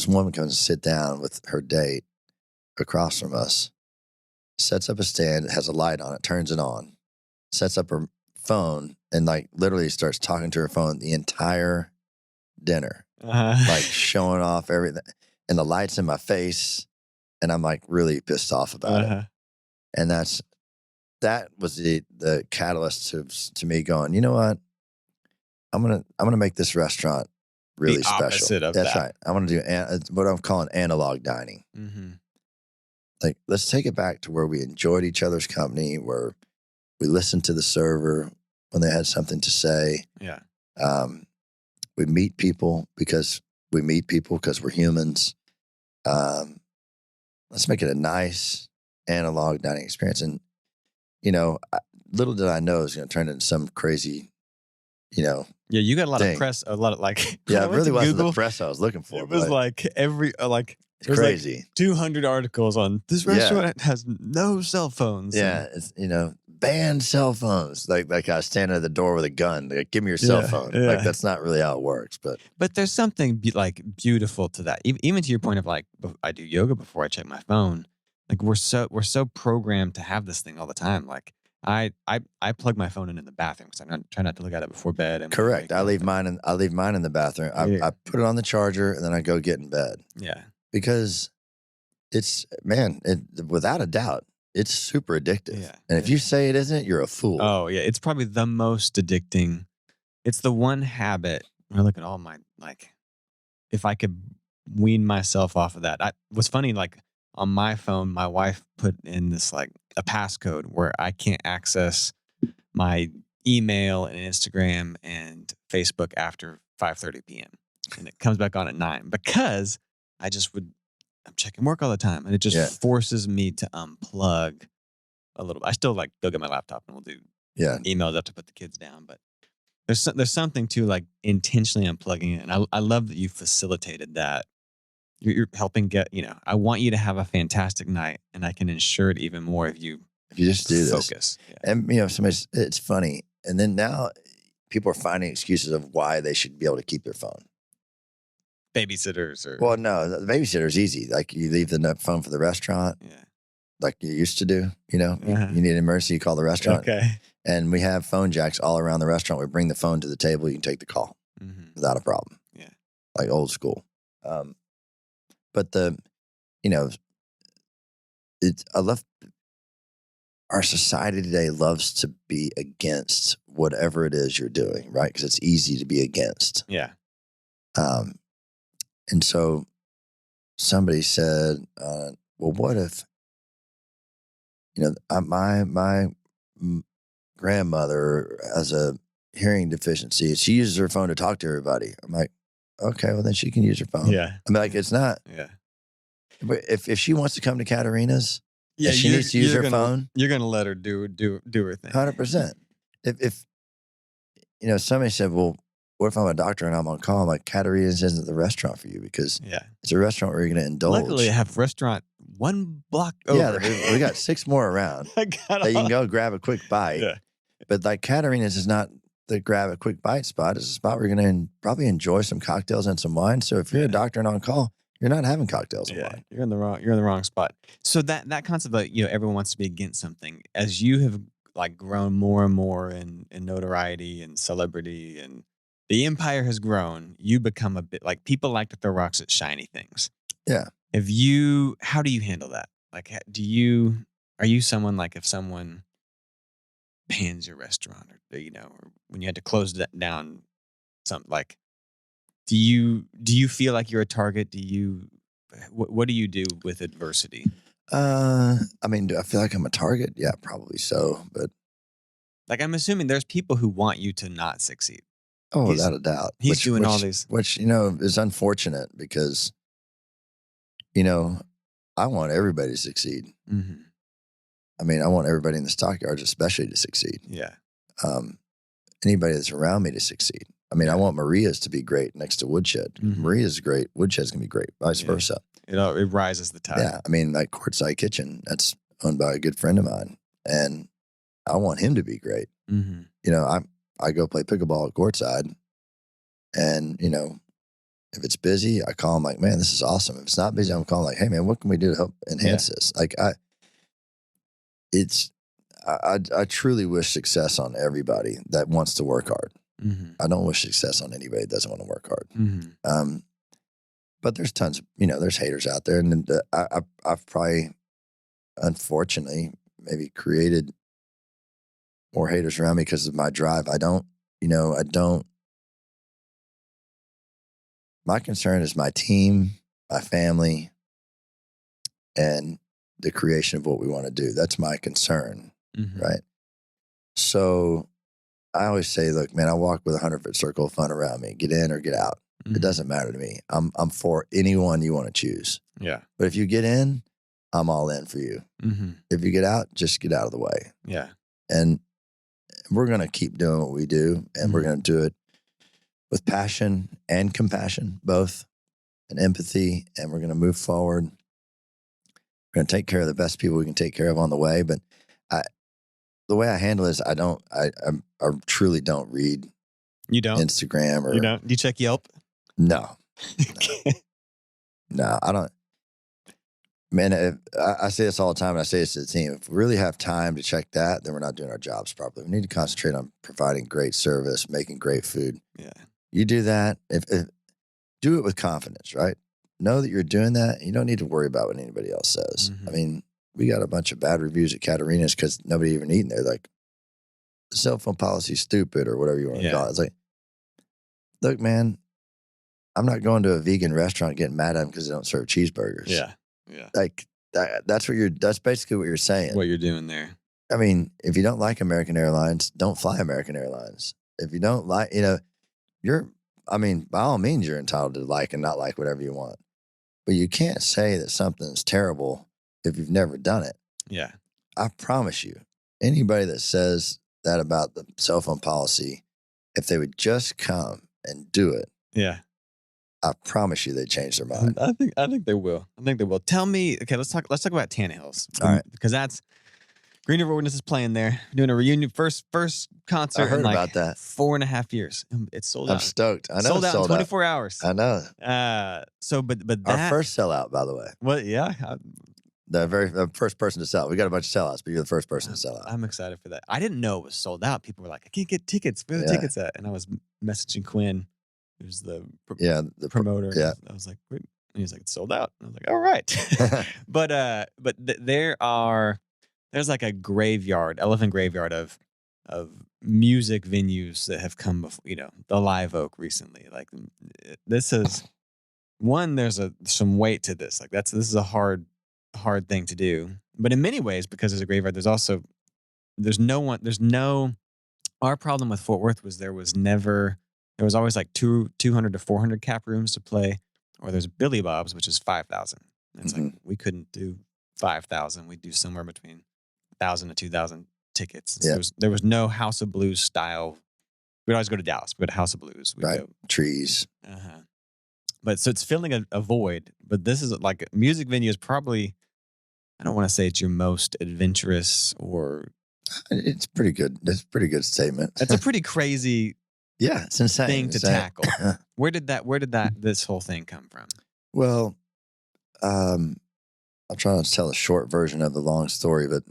woman comes to sit down with her date across from us, sets up a stand, it has a light on it, turns it on, sets up her phone, and like literally starts talking to her phone the entire dinner, like showing off everything, and the light's in my face, and I'm like really pissed off about it. And that was the catalyst to me going, you know what, I'm gonna make this restaurant really the special. Opposite of That's that. right. I want to do what I'm calling analog dining. Like, let's take it back to where we enjoyed each other's company, where we listened to the server when they had something to say. Yeah. We meet people because we're humans. Let's make it a nice analog dining experience. And, you know, little did I know it was going to turn into some crazy, you know, Yeah, you got a lot thing. of press, a lot of like. Yeah, I it went really to wasn't Google. the press I was looking for. It was but like it's there's crazy. like 200 articles on this restaurant has no cell phones. Yeah, it's ban cell phones. Like I was standing at the door with a gun. Like, give me your cell phone. Yeah. Like that's not really how it works. But there's something beautiful to that. Even to your point of like, I do yoga before I check my phone. Like we're so programmed to have this thing all the time. Like I plug my phone in the bathroom because I'm trying not to look at it before bed. And correct. I leave mine in the bathroom. I put it on the charger and then I go get in bed. Yeah, because it's without a doubt, it's super addictive. Yeah. And if you say it isn't, you're a fool. Oh yeah, it's probably the most addicting. It's the one habit. I look at all my if I could wean myself off of that. What's funny, like on my phone, my wife put in this like a passcode where I can't access my email and Instagram and Facebook after 5:30 p.m. and it comes back on at 9 because I'm checking work all the time and it just forces me to unplug a little bit. I still like go get my laptop and we'll do emails up to put the kids down, but there's something to like intentionally unplugging it, and I love that you facilitated that. You're helping get I want you to have a fantastic night, and I can ensure it even more if you just do focus. This. Yeah. And it's funny, and then now people are finding excuses of why they should be able to keep their phone. Babysitters or no, the babysitter's easy. Like you leave the phone for the restaurant. Yeah. Like you used to do, you need an emergency, you call the restaurant. Okay. And we have phone jacks all around the restaurant. We bring the phone to the table. You can take the call without a problem. Yeah. Like old school. But I love our society today loves to be against whatever it is you're doing, right? Because it's easy to be against. Yeah. And so somebody said, well, what if, my grandmother has a hearing deficiency. She uses her phone to talk to everybody. I'm like, okay, well then she can use her phone. Yeah. I'm like, it's not. Yeah. But if she wants to come to Katerina's, she needs to use her phone. You're going to let her do her thing. 100%. If somebody said, well, what if I'm a doctor and I'm on call? I'm like, Katerina's isn't the restaurant for you because it's a restaurant where you're going to indulge. Luckily, I have restaurant one block over. Yeah, we got 6 more around that you can go grab a quick bite. Yeah. But like Katerina's is not the grab a quick bite spot. It's a spot where you're going to probably enjoy some cocktails and some wine. So if you're a doctor and on call, you're not having cocktails and wine. You're in the wrong spot. So that concept of everyone wants to be against something, as you have like grown more and more in notoriety and celebrity and the empire has grown, you become a bit like people like to throw rocks at shiny things. Yeah. How do you handle that? Like, are you someone like if someone pans your restaurant or when you had to close that down, something like, do you feel like you're a target? What do you do with adversity? Do I feel like I'm a target? Yeah, probably so. But like, I'm assuming there's people who want you to not succeed. Oh, without a doubt. He's doing all these. Which, is unfortunate because, I want everybody to succeed. Mm-hmm. I want everybody in the stockyards especially to succeed. Yeah. Anybody that's around me to succeed. I want Maria's to be great next to Woodshed. Mm-hmm. Maria's great. Woodshed's going to be great. Vice versa. It rises the tide. Yeah. Like Courtside Kitchen, that's owned by a good friend of mine. And I want him to be great. Mm-hmm. I go play pickleball at Courtside and, if it's busy, I call him like, man, this is awesome. If it's not busy, I'm calling like, hey man, what can we do to help enhance this? Like I truly wish success on everybody that wants to work hard. Mm-hmm. I don't wish success on anybody that doesn't want to work hard. Mm-hmm. But there's tons of, there's haters out there. And I've probably, unfortunately, maybe created more haters around me because of my drive. My concern is my team, my family, and the creation of what we want to do. That's my concern, right? So I always say, look, man, I walk with a 100-foot circle of fun around me. Get in or get out. Mm-hmm. It doesn't matter to me. I'm for anyone you want to choose. Yeah. But if you get in, I'm all in for you. Mm-hmm. If you get out, just get out of the way. Yeah. And we're going to keep doing what we do, and we're going to do it with passion and compassion, both, and empathy, and we're going to move forward. We're going to take care of the best people we can take care of on the way. But the way I handle it is I truly don't read. You don't? Instagram or... You don't? Do you check Yelp? No. No, I don't. Man, I say this all the time, and I say this to the team. If we really have time to check that, then we're not doing our jobs properly. We need to concentrate on providing great service, making great food. Yeah. You do that, if do it with confidence, right? Know that you're doing that. You don't need to worry about what anybody else says. Mm-hmm. I mean, we got a bunch of bad reviews at Katerina's because nobody even eating there. Like, the cell phone policy is stupid or whatever you want to call it. It's like, look, man, I'm not going to a vegan restaurant getting mad at them because they don't serve cheeseburgers. Yeah. Yeah. Like, that's basically what you're saying. What you're doing there. I mean, if you don't like American Airlines, don't fly American Airlines. If you don't like, by all means, you're entitled to like and not like whatever you want. But you can't say that something's terrible if you've never done it. Yeah. I promise you, anybody that says that about the cell phone policy, if they would just come and do it, yeah, I promise you they change their mind. I think they will. Tell me, okay, let's talk about Tannehill's. All right. Because that's Green River Witness is playing there, doing a reunion first concert. I heard in like about that. 4.5 years. It's sold out. I'm stoked. I know sold it's out in sold 24 hours. I know. But that, our first sellout, by the way. Well, yeah. The first person to sell. We got a bunch of sellouts, but you're the first person to sell out. I'm excited for that. I didn't know it was sold out. People were like, I can't get tickets. Where are the tickets at? And I was messaging Quinn, who's the promoter. Yeah. I was like, wait. And he's like, it's sold out. And I was like, all right. But there's like a elephant graveyard of music venues that have come before, the Live Oak recently. Like, this is one, there's some weight to this. Like, this is a hard thing to do. But in many ways, because there's a graveyard, our problem with Fort Worth was there was always like 200 to 400 cap rooms to play, or there's Billy Bob's, which is 5,000. It's like, we couldn't do 5,000. We'd do somewhere between 1,000 to 2,000 tickets. So there was no House of Blues style. We'd always go to Dallas. We'd go to House of Blues. Right. Trees. But so it's filling a void. But this is like a music venue is probably, I don't want to say it's your most adventurous or. It's pretty good. That's a pretty good statement. It's a pretty crazy. Yeah, it's insane thing to tackle. Where did this whole thing come from? Well, I'll try not to tell a short version of the long story, but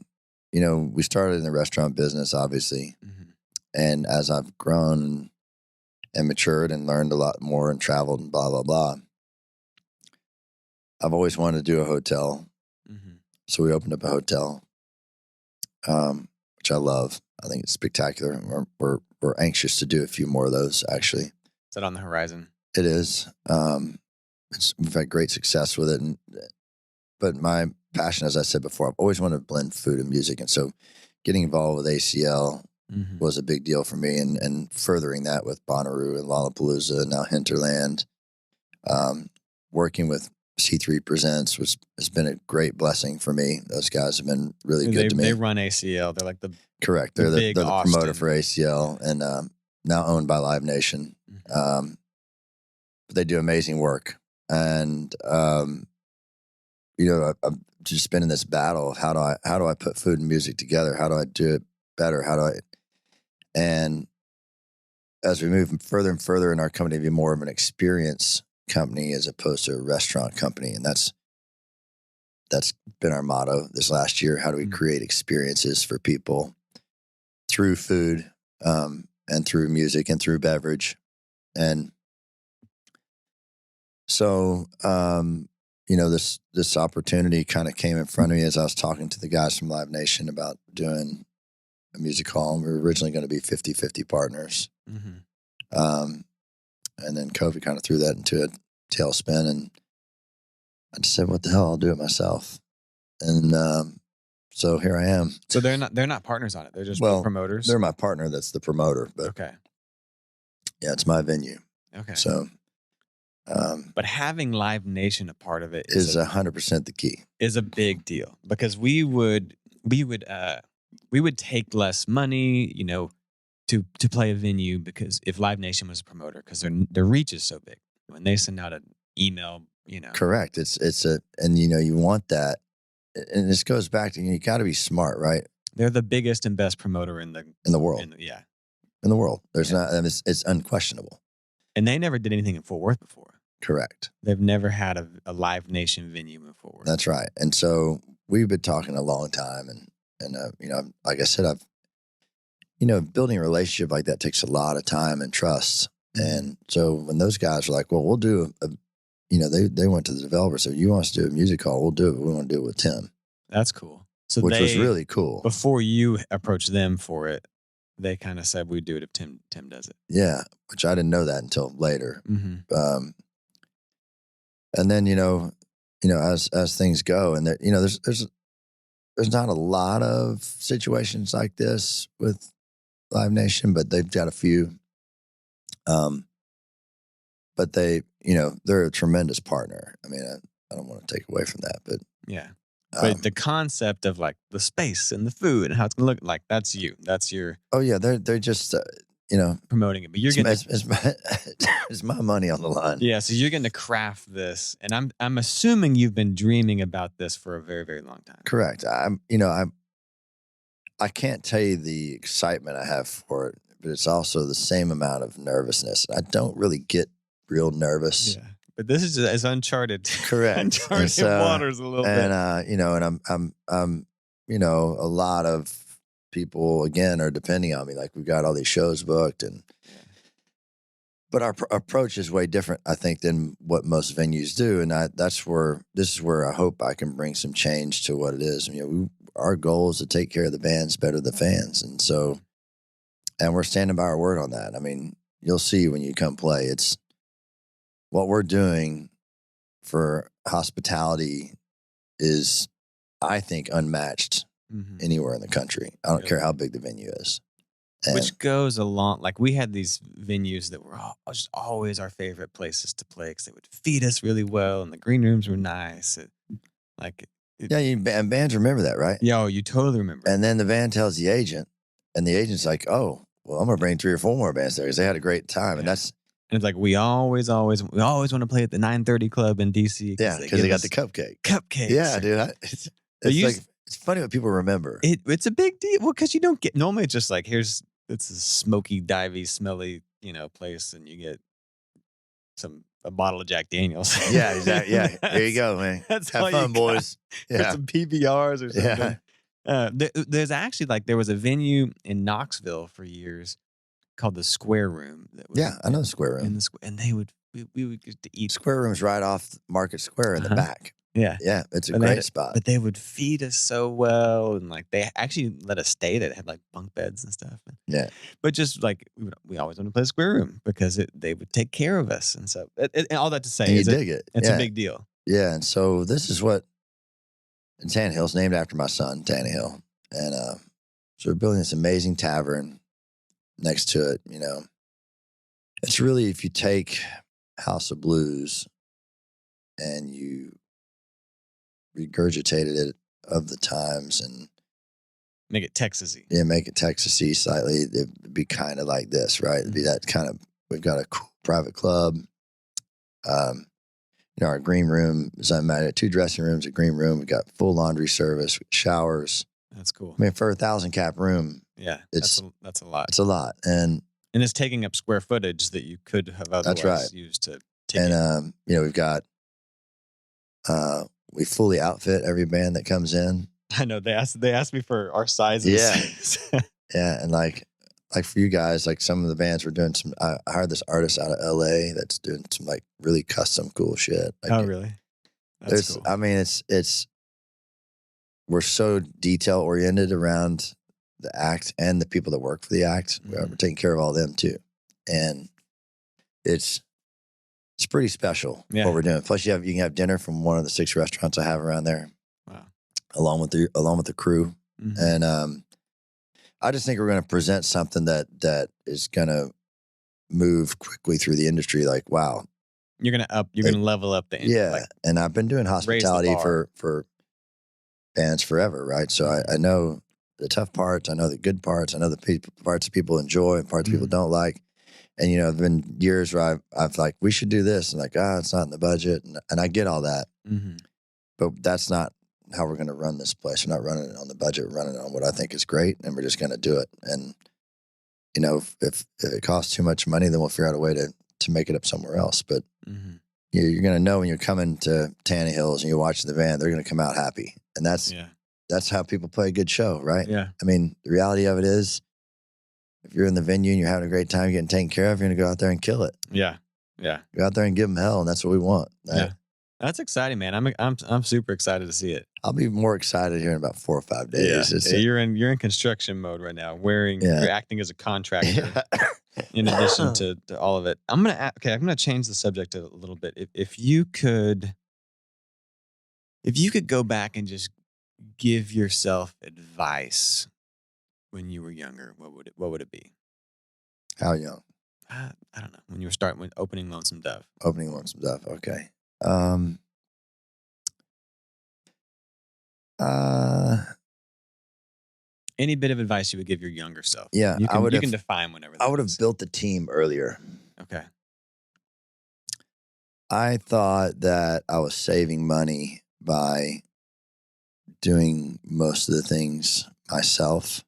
we started in the restaurant business, obviously. Mm-hmm. And as I've grown and matured and learned a lot more and traveled and blah, blah, blah, I've always wanted to do a hotel. Mm-hmm. So we opened up a hotel, which I love. I think it's spectacular. We're anxious to do a few more of those, actually. Is that on the horizon? It is. We've had great success with it. But my passion, as I said before, I've always wanted to blend food and music. And so getting involved with ACL was a big deal for me, and furthering that with Bonnaroo and Lollapalooza and now Hinterland. Working with C3 Presents has been a great blessing for me. Those guys have been really good to me. They run ACL. They're like correct. They're the promoter for ACL and now owned by Live Nation. But they do amazing work. And I've just been in this battle of how do I put food and music together? How do I do it better? And as we move further and further in our company to be more of an experience company as opposed to a restaurant company, and that's been our motto this last year. How do we create experiences for people through food and through music and through beverage? And so this opportunity kind of came in front of me as I was talking to the guys from Live Nation about doing a music hall. And we were originally going to be 50-50 partners. Mm-hmm. And then COVID kind of threw that into a tailspin, and I just said, what the hell, I'll do it myself. And so here I am. So they're not partners on it. They're just promoters. They're my partner. That's the promoter. But okay. Yeah, it's my venue. Okay. So, but having Live Nation a part of it is 100% the key. Is a big deal, because we would take less money, to play a venue, because if Live Nation was a promoter, because their reach is so big, when they send out an email, Correct. And you want that, and this goes back to you got to be smart, right? They're the biggest and best promoter in the world. In the world, there's not. I mean, it's unquestionable. And they never did anything in Fort Worth before. Correct. They've never had a Live Nation venue in Fort Worth. That's right. And so we've been talking a long time, and like I said, building a relationship like that takes a lot of time and trust. And so when those guys are like, well, we'll do they went to the developer, so you want us to do a music hall, we'll do it. We want to do it with Tim. That's cool. So which was really cool. Before you approached them for it, they kind of said we'd do it if Tim does it. Yeah, which I didn't know that until later. Mm-hmm. And then as things go, and there's not a lot of situations like this with Live Nation, but they've got a few. But they're a tremendous partner. I mean, I don't want to take away from that, but yeah. But the concept of like the space and the food and how it's gonna look, like that's your. Oh yeah, they're just promoting it, but you're getting it's my money on the line. Yeah, so you're going to craft this, and I'm assuming you've been dreaming about this for a very, very long time. Correct. I can't tell you the excitement I have for it, but it's also the same amount of nervousness. I don't really get real nervous. Yeah. But this is as uncharted. Correct. Uncharted waters a little bit. And I'm a lot of people again are depending on me. Like we've got all these shows booked, but our approach is way different, I think, than what most venues do. And this is where I hope I can bring some change to what it is. Our goal is to take care of the bands better than the fans, and we're standing by our word on that. I mean, you'll see when you come play. It's what we're doing for hospitality is, I think, unmatched anywhere in the country. I don't care how big the venue is. Which goes along, like we had these venues that were just always our favorite places to play because they would feed us really well and the green rooms were nice. And bands remember that, right? Yeah, you totally remember. And then the band tells the agent, and the agent's like, oh, well, I'm going to bring 3 or 4 more bands there because they had a great time. Yeah. And that's... And it's like we always want to play at the 930 Club in DC. Yeah, because they got the cupcakes. Yeah, dude. It's funny what people remember. It's a big deal. Well, because you don't get, normally it's just like, it's a smoky, divey, smelly, place, and you get a bottle of Jack Daniels. Yeah, exactly. Yeah, there you go, man. Have fun, boys. Yeah, some PBRs or something. Yeah. There's actually there was a venue in Knoxville for years called the Square Room. I know the Square Room. And we would get to eat. Square Room's right off Market Square in the back. Yeah. Yeah, it's a great spot. But they would feed us so well, and they actually let us stay there. They had bunk beds and stuff. Yeah. But just we always wanted to play the Square Room because they would take care of us. And so, and all that to say, you dig it. It's a big deal. Yeah, and so this is what, and Tannehill's named after my son, Tannehill. And so we're building this amazing tavern next to it, It's really, if you take House of Blues and you regurgitated it of the times and make it Texas-y. Yeah, make it Texas-y slightly. It'd be kind of like this, right? It'd be that kind of, we've got a cool private club. Our green room is unmatched. 2 dressing rooms, a green room. We've got full laundry service, showers. That's cool. I mean, for a 1,000-cap room. Yeah, that's a lot. It's a lot. And it's taking up square footage that you could have otherwise used to take and, we've got, we fully outfit every band that comes in. I know they asked me for our sizes. Yeah. Yeah. And for you guys, some of the bands were doing I hired this artist out of LA that's doing some really custom cool shit. Oh, really? That's cool. I mean, we're so detail oriented around the act and the people that work for the act. We're taking care of all them too. And it's pretty special what we're doing. Plus you can have dinner from one of the 6 restaurants I have around there. Wow. Along with the crew. Mm-hmm. And I just think we're going to present something that is going to move quickly through the industry. Wow. You're going to level up the industry. Yeah. And I've been doing hospitality for bands forever, right? So I know the tough parts. I know the good parts. I know the parts that people enjoy and parts people don't like. And, you know, there've been years where I've like, we should do this. And like, it's not in the budget. And I get all that. But that's not how we're going to run this place. We're not running it on the budget. We're running it on what I think is great. And we're just going to do it. And, you know, if it costs too much money, then we'll figure out a way to make it up somewhere else. But you're going to know when you're coming to Tanny Hills and you're watching the van, they're going to come out happy. And that's how people play a good show, right? Yeah. I mean, the reality of it is, if you're in the venue and you're having a great time getting taken care of, you're going to go out there and kill it. Yeah. Yeah. Go out there and give them hell, and that's what we want. Yeah. That's exciting, man. I'm super excited to see it. I'll be more excited here in about 4 or 5 days. Yeah. You're in construction mode right now. You're acting as a contractor in addition to all of it. I'm gonna change the subject a little bit. If you could go back and just give yourself advice when you were younger, what would it be? How young? I don't know. When you were opening Lonesome Dove. Opening Lonesome Dove. Okay. Any bit of advice you would give your younger self? Yeah, you can define whenever. I would have built the team earlier. Okay. I thought that I was saving money by doing most of the things myself,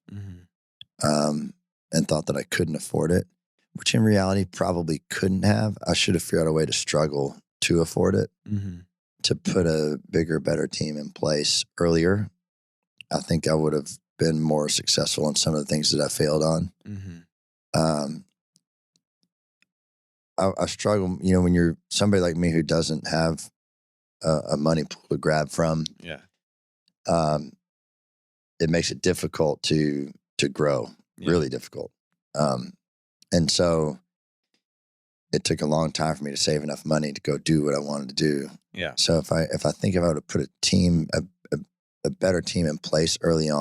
and thought that I couldn't afford it, which in reality probably couldn't have. I should have figured out a way to struggle to afford it, to put a bigger, better team in place earlier. I think I would have been more successful in some of the things that I failed on. I struggle, you know, when you're somebody like me who doesn't have a money pool to grab from. Yeah. It makes it difficult to grow, really difficult. And so it took a long time for me to save enough money to go do what I wanted to do. Yeah. So if I would have put a better team in place earlier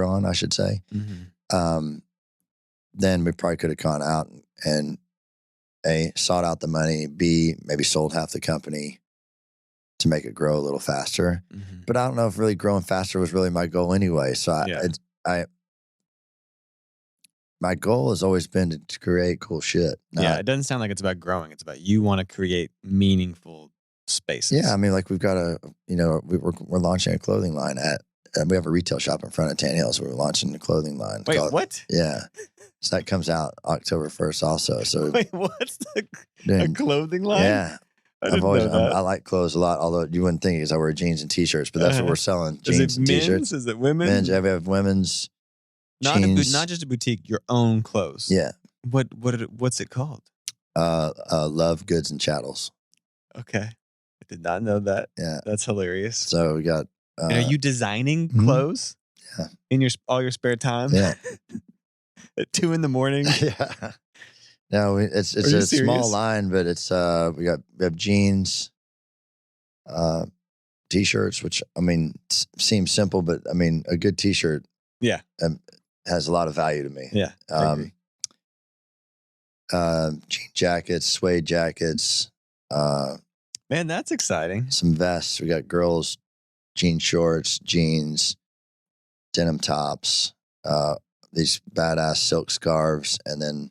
on, I should say, then we probably could have gone out and A, sought out the money, B, maybe sold half the company to make it grow a little faster. But I don't know if really growing faster was really my goal anyway. So my goal has always been to create cool shit. It doesn't sound like it's about growing. It's about you want to create meaningful spaces. Yeah, I mean, like we've got we're launching a clothing line we have a retail shop in front of Tan Hills. We're launching a clothing line. Wait, what? Yeah. So that comes out October 1st also. So wait, what's a clothing line? Yeah. I like clothes a lot, although you wouldn't think it because I wear jeans and t-shirts, but that's what we're selling. Jeans and t-shirts. Is it women's? Men's. We have women's. Not just a boutique, your own clothes. Yeah. What's it called? Love Goods and Chattels. Okay. I did not know that. Yeah. That's hilarious. So we got and are you designing clothes? Yeah. In all your spare time? Yeah. At 2 a.m? Yeah. No, it's a small line, but it's we have jeans, t-shirts, which I mean seems simple, but I mean a good t-shirt, has a lot of value to me. Yeah, jean jackets, suede jackets. Man, that's exciting. Some vests. We got girls, jean shorts, jeans, denim tops, these badass silk scarves, and then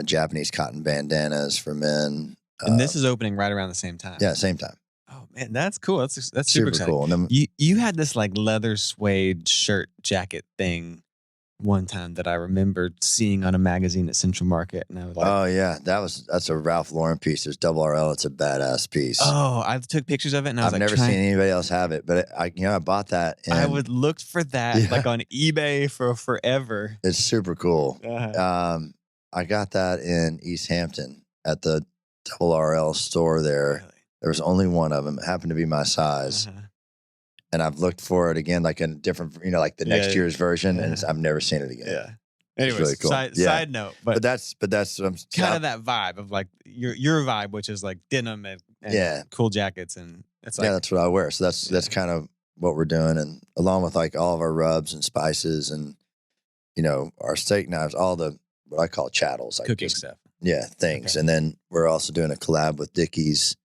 Japanese cotton bandanas for men. And this is opening right around the same time. Yeah, same time. Oh man, that's cool. That's super exciting. Cool. And then, you had this like leather suede shirt jacket thing one time that I remember seeing on a magazine at Central Market, and I was like, "Oh yeah, that's a Ralph Lauren piece. There's Double RL. It's a badass piece." Oh, I took pictures of it, and I've never seen anybody else have it, but I bought that. And I would look for that like on eBay for forever. It's super cool. I got that in East Hampton at the Double RL store there. Really? There was only one of them. It happened to be my size. And I've looked for it again, like in a different, like the next year's version, and I've never seen it again. Yeah. Anyways, really cool. Side note, but that's kind of that vibe of like your vibe, which is like denim and cool jackets, and it's like that's what I wear. So that's kind of what we're doing, and along with like all of our rubs and spices, and our steak knives, all the what I call chattels, like cooking stuff. Yeah, things, and then we're also doing a collab with Dickies.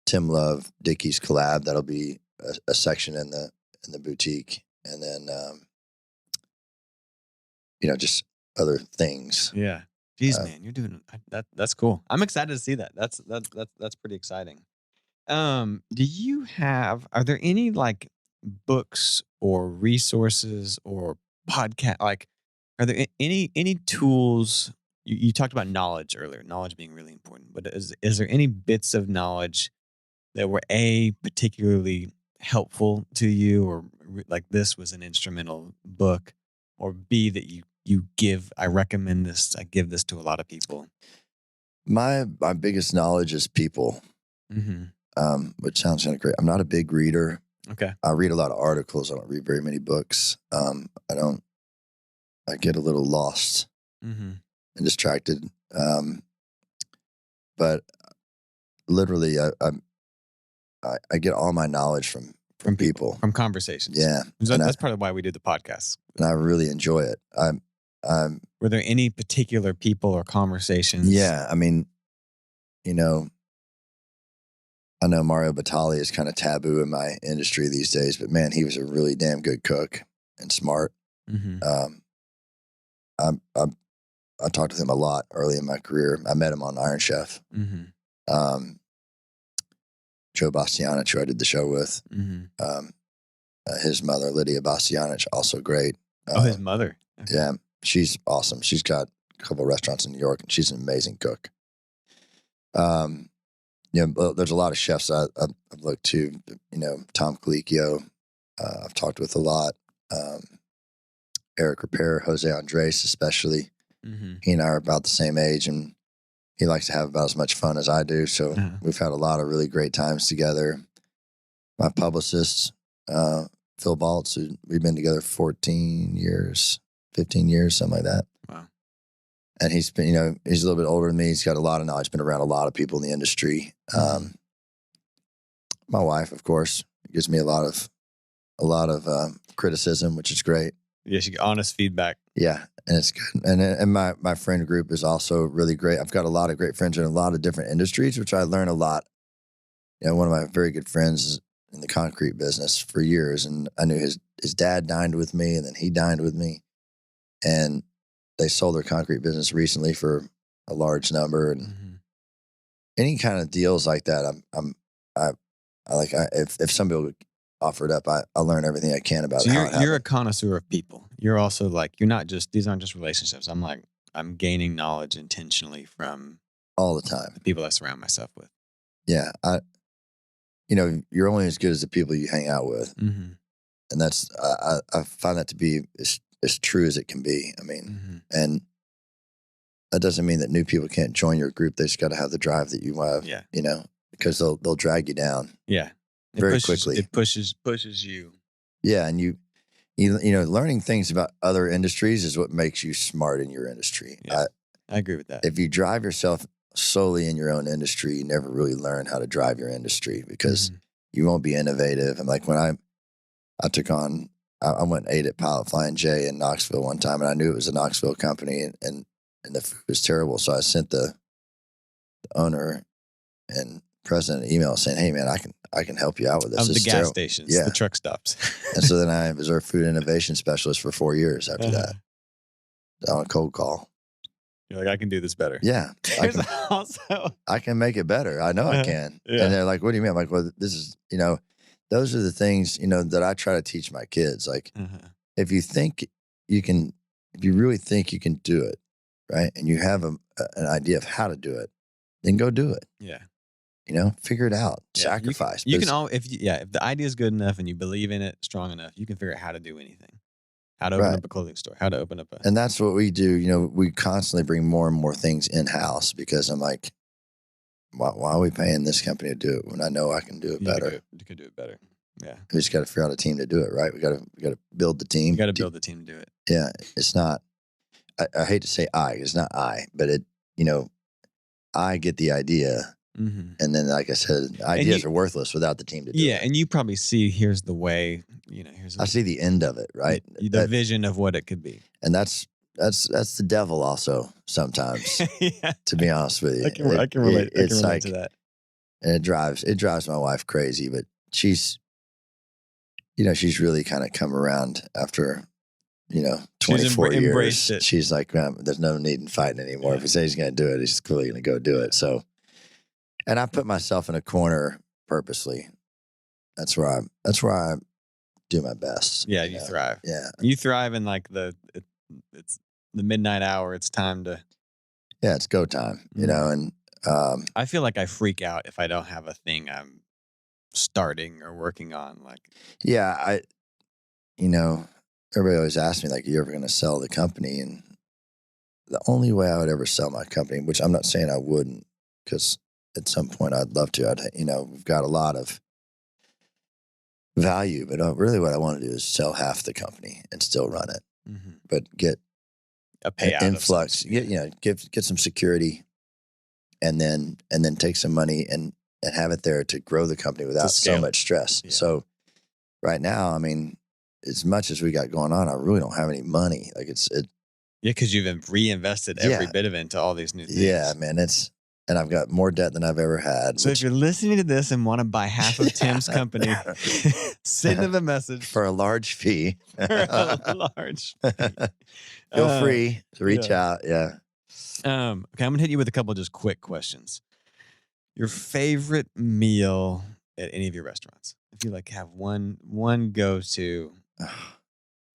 Tim Love Dickies collab. That'll be a section in the boutique, and then just other things. Yeah. Jeez, man, you're doing that. That's cool. I'm excited to see that. That's pretty exciting. Are there any like books or resources or podcast, like, are there any tools? You talked about knowledge earlier, knowledge being really important, but is there any bits of knowledge that were particularly helpful to you, or like this was an instrumental book, or B, that you I recommend this, I give this to a lot of people? My biggest knowledge is people, which sounds kind of great. I'm not a big reader. Okay. I read a lot of articles. I don't read very many books. I get a little lost and distracted. But literally, I get all my knowledge from people, from conversations. Yeah, that's part of why we do the podcast, and I really enjoy it. Were there any particular people or conversations? Yeah, I mean, I know Mario Batali is kind of taboo in my industry these days, but man, he was a really damn good cook and smart. I talked to him a lot early in my career. I met him on Iron Chef. Joe Bastianich, who I did the show with. His mother, Lydia Bastianich, also great. His mother. Okay. Yeah, she's awesome. She's got a couple of restaurants in New York, and she's an amazing cook. There's a lot of chefs I've looked to. Tom Colicchio, I've talked with a lot. Eric Repair, Jose Andres, especially. He and I are about the same age, and he likes to have about as much fun as I do. So we've had a lot of really great times together. My publicist, Phil Baltz, we've been together 14 years, 15 years, something like that. Wow. And he's been, he's a little bit older than me. He's got a lot of knowledge, been around a lot of people in the industry. My wife, of course, gives me a lot of criticism, which is great. Yes, you get honest feedback. Yeah, and it's good. And my friend group is also really great. I've got a lot of great friends in a lot of different industries, which I learn a lot. One of my very good friends is in the concrete business for years, and I knew his dad dined with me, and then he dined with me, and they sold their concrete business recently for a large number. And any kind of deals like that, if somebody would offer it up, I learn everything I can about it. So you're a connoisseur of people. You're also like, these aren't just relationships. I'm gaining knowledge intentionally from all the time, the people I surround myself with. Yeah. You're only as good as the people you hang out with. And that's, I find that to be as true as it can be. I mean, and that doesn't mean that new people can't join your group. They just got to have the drive that you have, because they'll drag you down. Yeah. Quickly. It pushes you. Yeah. And you learning things about other industries is what makes you smart in your industry. Yeah, I agree with that. If you drive yourself solely in your own industry, you never really learn how to drive your industry because you won't be innovative. And like when I went and ate at Pilot Flying J in Knoxville one time, and I knew it was a Knoxville company, and the food was terrible. So I sent the owner and president an email saying, "Hey man, I can help you out with this." Of the gas stations, the truck stops. And so then I was our food innovation specialist for 4 years after that on a cold call. You're like, I can do this better. Yeah. I can make it better. I know I can. Yeah. And they're like, what do you mean? I'm like, well, this is, those are the things, that I try to teach my kids. Like, if you really think you can do it, right? And you have an idea of how to do it, then go do it. Yeah. Figure it out. Yeah. Sacrifice. You can if the idea is good enough and you believe in it strong enough, you can figure out how to do anything. How to open up a clothing store, how to open up And that's what we do. We constantly bring more and more things in-house because I'm like, why are we paying this company to do it when I know I can do it better? You could do it better. Yeah. We just got to figure out a team to do it, right? We got to build the team. You got to build the team to do it. Yeah. It's not, I hate to say it's not but I get the idea. And then, like I said, ideas are worthless without the team to do it. Yeah, and you probably see, here's the way, I see the end of it, right? The vision of what it could be. And that's the devil also sometimes, to be honest with you. I can relate to that. And it drives my wife crazy, but she's, she's really kind of come around after, 24 embraced years. it. She's like, there's no need in fighting anymore. If he says he's going to do it, he's clearly going to go do it. So, and I put myself in a corner purposely. That's where I do my best. Yeah, you thrive. Yeah. You thrive in like it's the midnight hour. It's time to. Yeah, it's go time, and I feel like I freak out if I don't have a thing I'm starting or working on. Like, yeah, everybody always asks me, like, are you ever going to sell the company? And the only way I would ever sell my company, which I'm not saying I wouldn't, because at some point I'd love to, we've got a lot of value, but really what I want to do is sell half the company and still run it, but get a payout influx, get some security, and then take some money and have it there to grow the company without so much stress. Yeah. So right now, I mean, as much as we got going on, I really don't have any money. Like yeah, because you've reinvested every bit of it into all these new things. Yeah, man, and I've got more debt than I've ever had. So if you're listening to this and want to buy half of Tim's company, send him a message for a large fee. Feel free to reach out. Yeah. Okay, I'm gonna hit you with a couple of just quick questions. Your favorite meal at any of your restaurants? If you like have one go-to.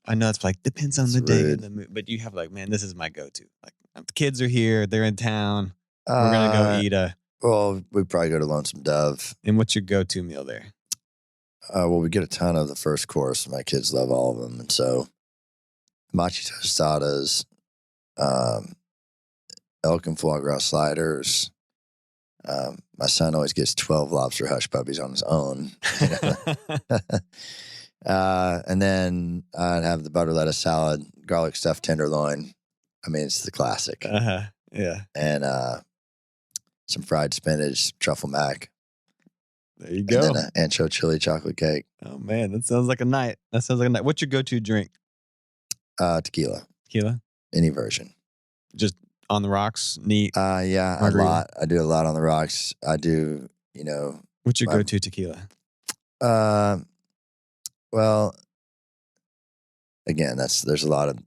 I know it's like depends on the day and the mood, but you have like, man, this is my go-to. Like the kids are here, they're in town. We're gonna go eat well, we'd probably go to Lonesome Dove. And what's your go-to meal there? Well, we get a ton of the first course. My kids love all of them, and so machi tostadas, elk and foie gras sliders. My son always gets 12 lobster hush puppies on his own. And then I'd have the butter lettuce salad, garlic stuffed tenderloin. I mean, it's the classic. Yeah. And some fried spinach, truffle mac. There you go. And then an ancho chili chocolate cake. Oh, man, that sounds like a night. What's your go-to drink? Tequila. Tequila? Any version. Just on the rocks, neat? Yeah, margarita. A lot. I do a lot on the rocks. I do, What's your go-to tequila? Well, again, there's a lot of,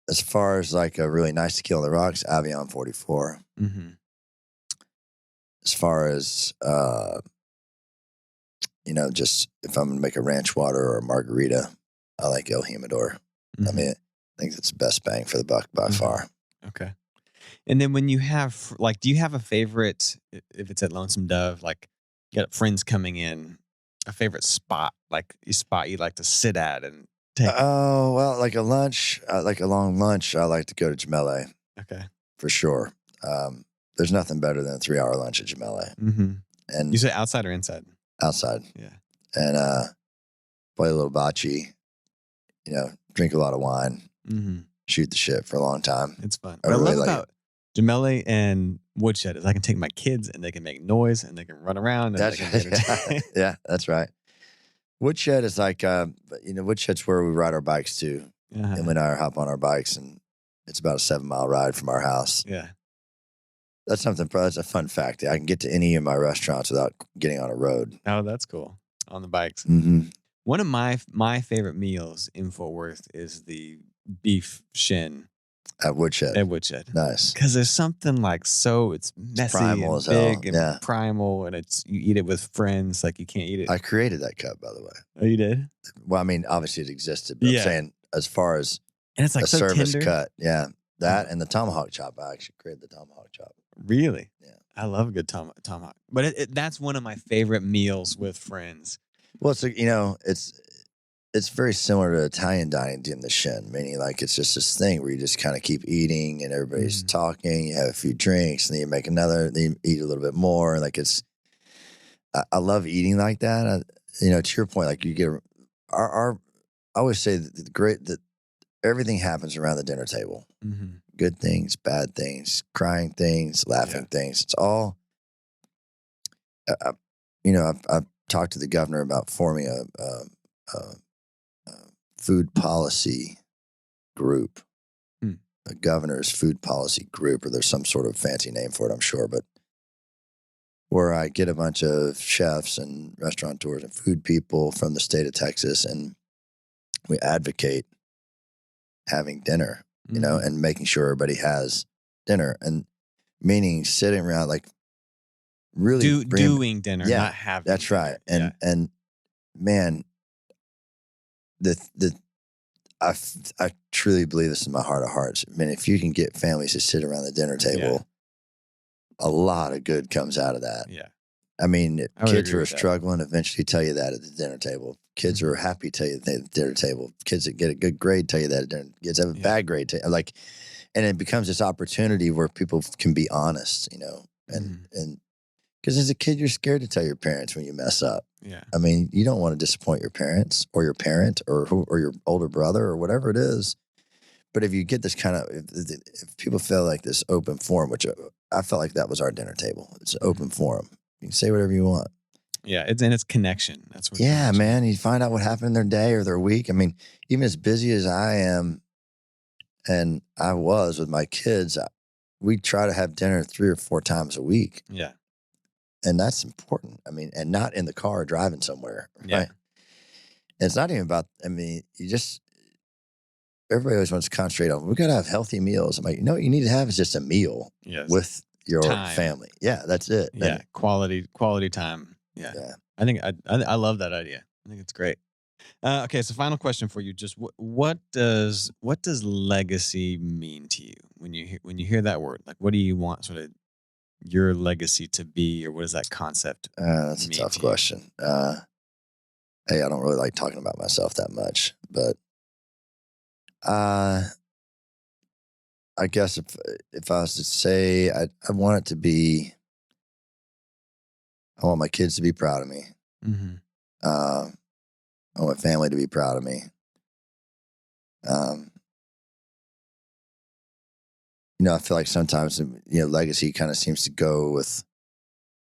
as far as like a really nice tequila on the rocks, Avion 44. Mm-hmm. As far as, just if I'm going to make a ranch water or a margarita, I like El Jimador. Mm-hmm. I mean, I think it's the best bang for the buck by far. Okay. And then when you have, like, do you have a favorite, if it's at Lonesome Dove, like, you got friends coming in, a favorite spot, like a spot you like to sit at and take? Oh, well, like a lunch, like a long lunch, I like to go to Jamele. Okay. For sure. There's nothing better than a 3-hour lunch at Jamele. Mm-hmm. And you say outside or inside? Outside. Yeah. And play a little bocce, drink a lot of wine, shoot the shit for a long time. It's fun. What I love about Jamele and Woodshed is I can take my kids and they can make noise and they can run around. And yeah, that's right. Woodshed is like, Woodshed's where we ride our bikes to. And we and I hop on our bikes, and it's about a 7-mile ride from our house. Yeah. That's a fun fact. I can get to any of my restaurants without getting on a road. Oh, that's cool. On the bikes. Mm-hmm. One of my favorite meals in Fort Worth is the beef shin. At Woodshed. Nice. Because there's something like it's messy primal and big and primal, and you eat it with friends, like you can't eat it. I created that cup, by the way. Oh, you did? Well, I mean, obviously it existed, but I'm saying as far as and it's like a so service tender. Cut, that and the tomahawk chop. I actually created the tomahawk chop. Really? Yeah. I love a good tomahawk. But that's one of my favorite meals with friends. Well, it's very similar to Italian dining in the shin, meaning like it's just this thing where you just kind of keep eating and everybody's talking. You have a few drinks, and then you make another. Then you eat a little bit more. Like I love eating like that. To your point, like you get I always say that everything happens around the dinner table. Mm-hmm. Good things, bad things, crying things, laughing things. It's all. I've talked to the governor about forming a food policy group, a governor's food policy group, or there's some sort of fancy name for it, I'm sure. But where I get a bunch of chefs and restaurateurs and food people from the state of Texas, and we advocate having dinner, you know, and making sure everybody has dinner, and meaning sitting around, like really doing dinner, not having. That's right. Dinner. And man, I truly believe this in my heart of hearts. I mean, if you can get families to sit around the dinner table, a lot of good comes out of that. Yeah. I mean, kids who are struggling eventually tell you that at the dinner table. Kids who are happy tell you that at the dinner table. Kids that get a good grade tell you that at dinner. Kids have a bad grade. And it becomes this opportunity where people can be honest, you know, and because as a kid, you're scared to tell your parents when you mess up. Yeah. I mean, you don't want to disappoint your parents or your parent or your older brother or whatever it is. But if you get this kind of, if people feel like this open forum, which I felt like that was our dinner table. It's an open forum. You can say whatever you want. Yeah, it's connection. That's what. Yeah, man. You find out what happened in their day or their week. I mean, even as busy as I am, and I was with my kids, we try to have dinner 3 or 4 times a week. Yeah, and that's important. I mean, and not in the car driving somewhere. Right? Yeah, and it's not even about. I mean, everybody always wants to concentrate on. We got to have healthy meals. I'm like, no, you need to have is just a meal with your family. Yeah, that's it. Yeah, quality time. Yeah. I think I love that idea. I think it's great. Okay, so final question for you: just what does legacy mean to you when you hear that word? Like, what do you want sort of your legacy to be, or what does that concept? That's a tough question. Hey, I don't really like talking about myself that much, but I guess if I was to say, I want it to be. I want my kids to be proud of me. Mm-hmm. I want my family to be proud of me. You know, I feel like sometimes, you know, legacy kind of seems to go with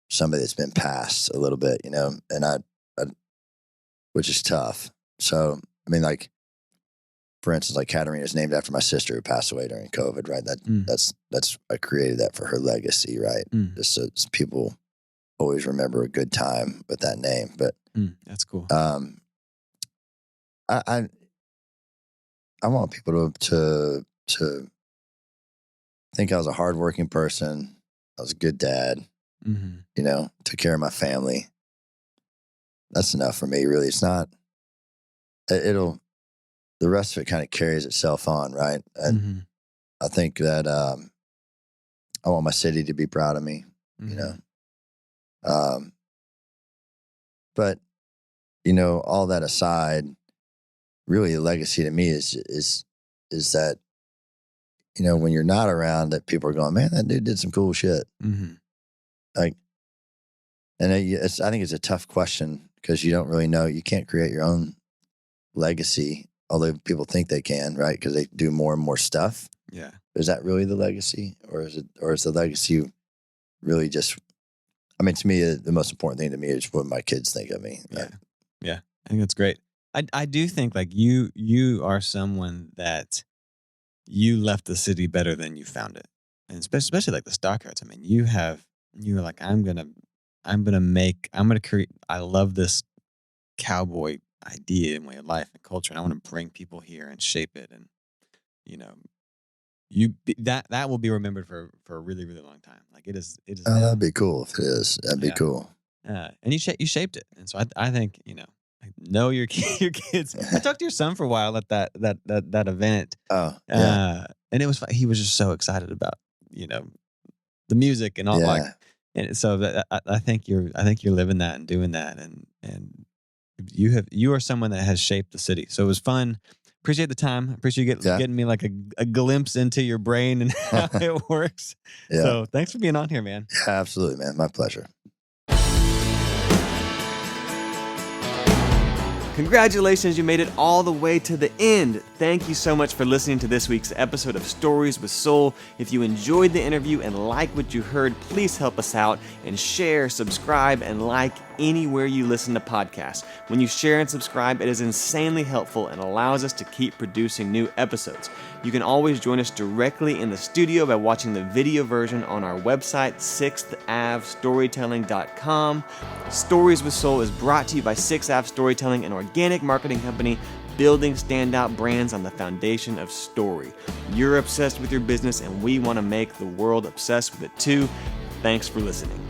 somebody that's been passed a little bit, you know, and I which is tough. So, I mean, like, for instance, like Katarina is named after my sister who passed away during COVID, right? That's I created that for her legacy, right? Just so people always remember a good time with that name. But that's cool. I want people to think I was a hardworking person. I was a good dad. Mm-hmm. You know, took care of my family. That's enough for me, really. It's not. The rest of it kind of carries itself on, right? And I think that I want my city to be proud of me. You know, but you know, all that aside, really, the legacy to me is that, you know, when you're not around, that people are going, man, that dude did some cool shit. Like, and I think it's a tough question because you don't really know. You can't create your own legacy, although people think they can, right? Because they do more and more stuff. Yeah. Is that really the legacy, or is the legacy really just? I mean, to me, the most important thing to me is what my kids think of me. Right? Yeah. I think that's great. I do think like you are someone that you left the city better than you found it, and especially like the Stockyards. I mean, you were like, I'm gonna create. I love this cowboy idea and way of life and culture, and I want to bring people here and shape it. And you know, that will be remembered for a really, really long time. Like it is. Oh, that'd be cool if it is. That'd be cool. And you shaped it, and so I think, you know your kids. I talked to your son for a while at that event. Oh, yeah. And it was fun. He was just so excited about, you know, the music and all. Yeah. Like, and so I think you're living that and doing that, and you are someone that has shaped the city. So it was fun. Appreciate the time. Appreciate you getting me like a glimpse into your brain and how it works. Yeah. So thanks for being on here, man. Yeah, absolutely, man. My pleasure. Congratulations, you made it all the way to the end. Thank you so much for listening to this week's episode of Stories with Soul. If you enjoyed the interview and like what you heard, please help us out and share, subscribe, and like anywhere you listen to podcasts. When you share and subscribe, it is insanely helpful and allows us to keep producing new episodes. You can always join us directly in the studio by watching the video version on our website, 6thAveStorytelling.com. Stories with Soul is brought to you by 6th Ave Storytelling, an organic marketing company building standout brands on the foundation of story. You're obsessed with your business, and we want to make the world obsessed with it too. Thanks for listening.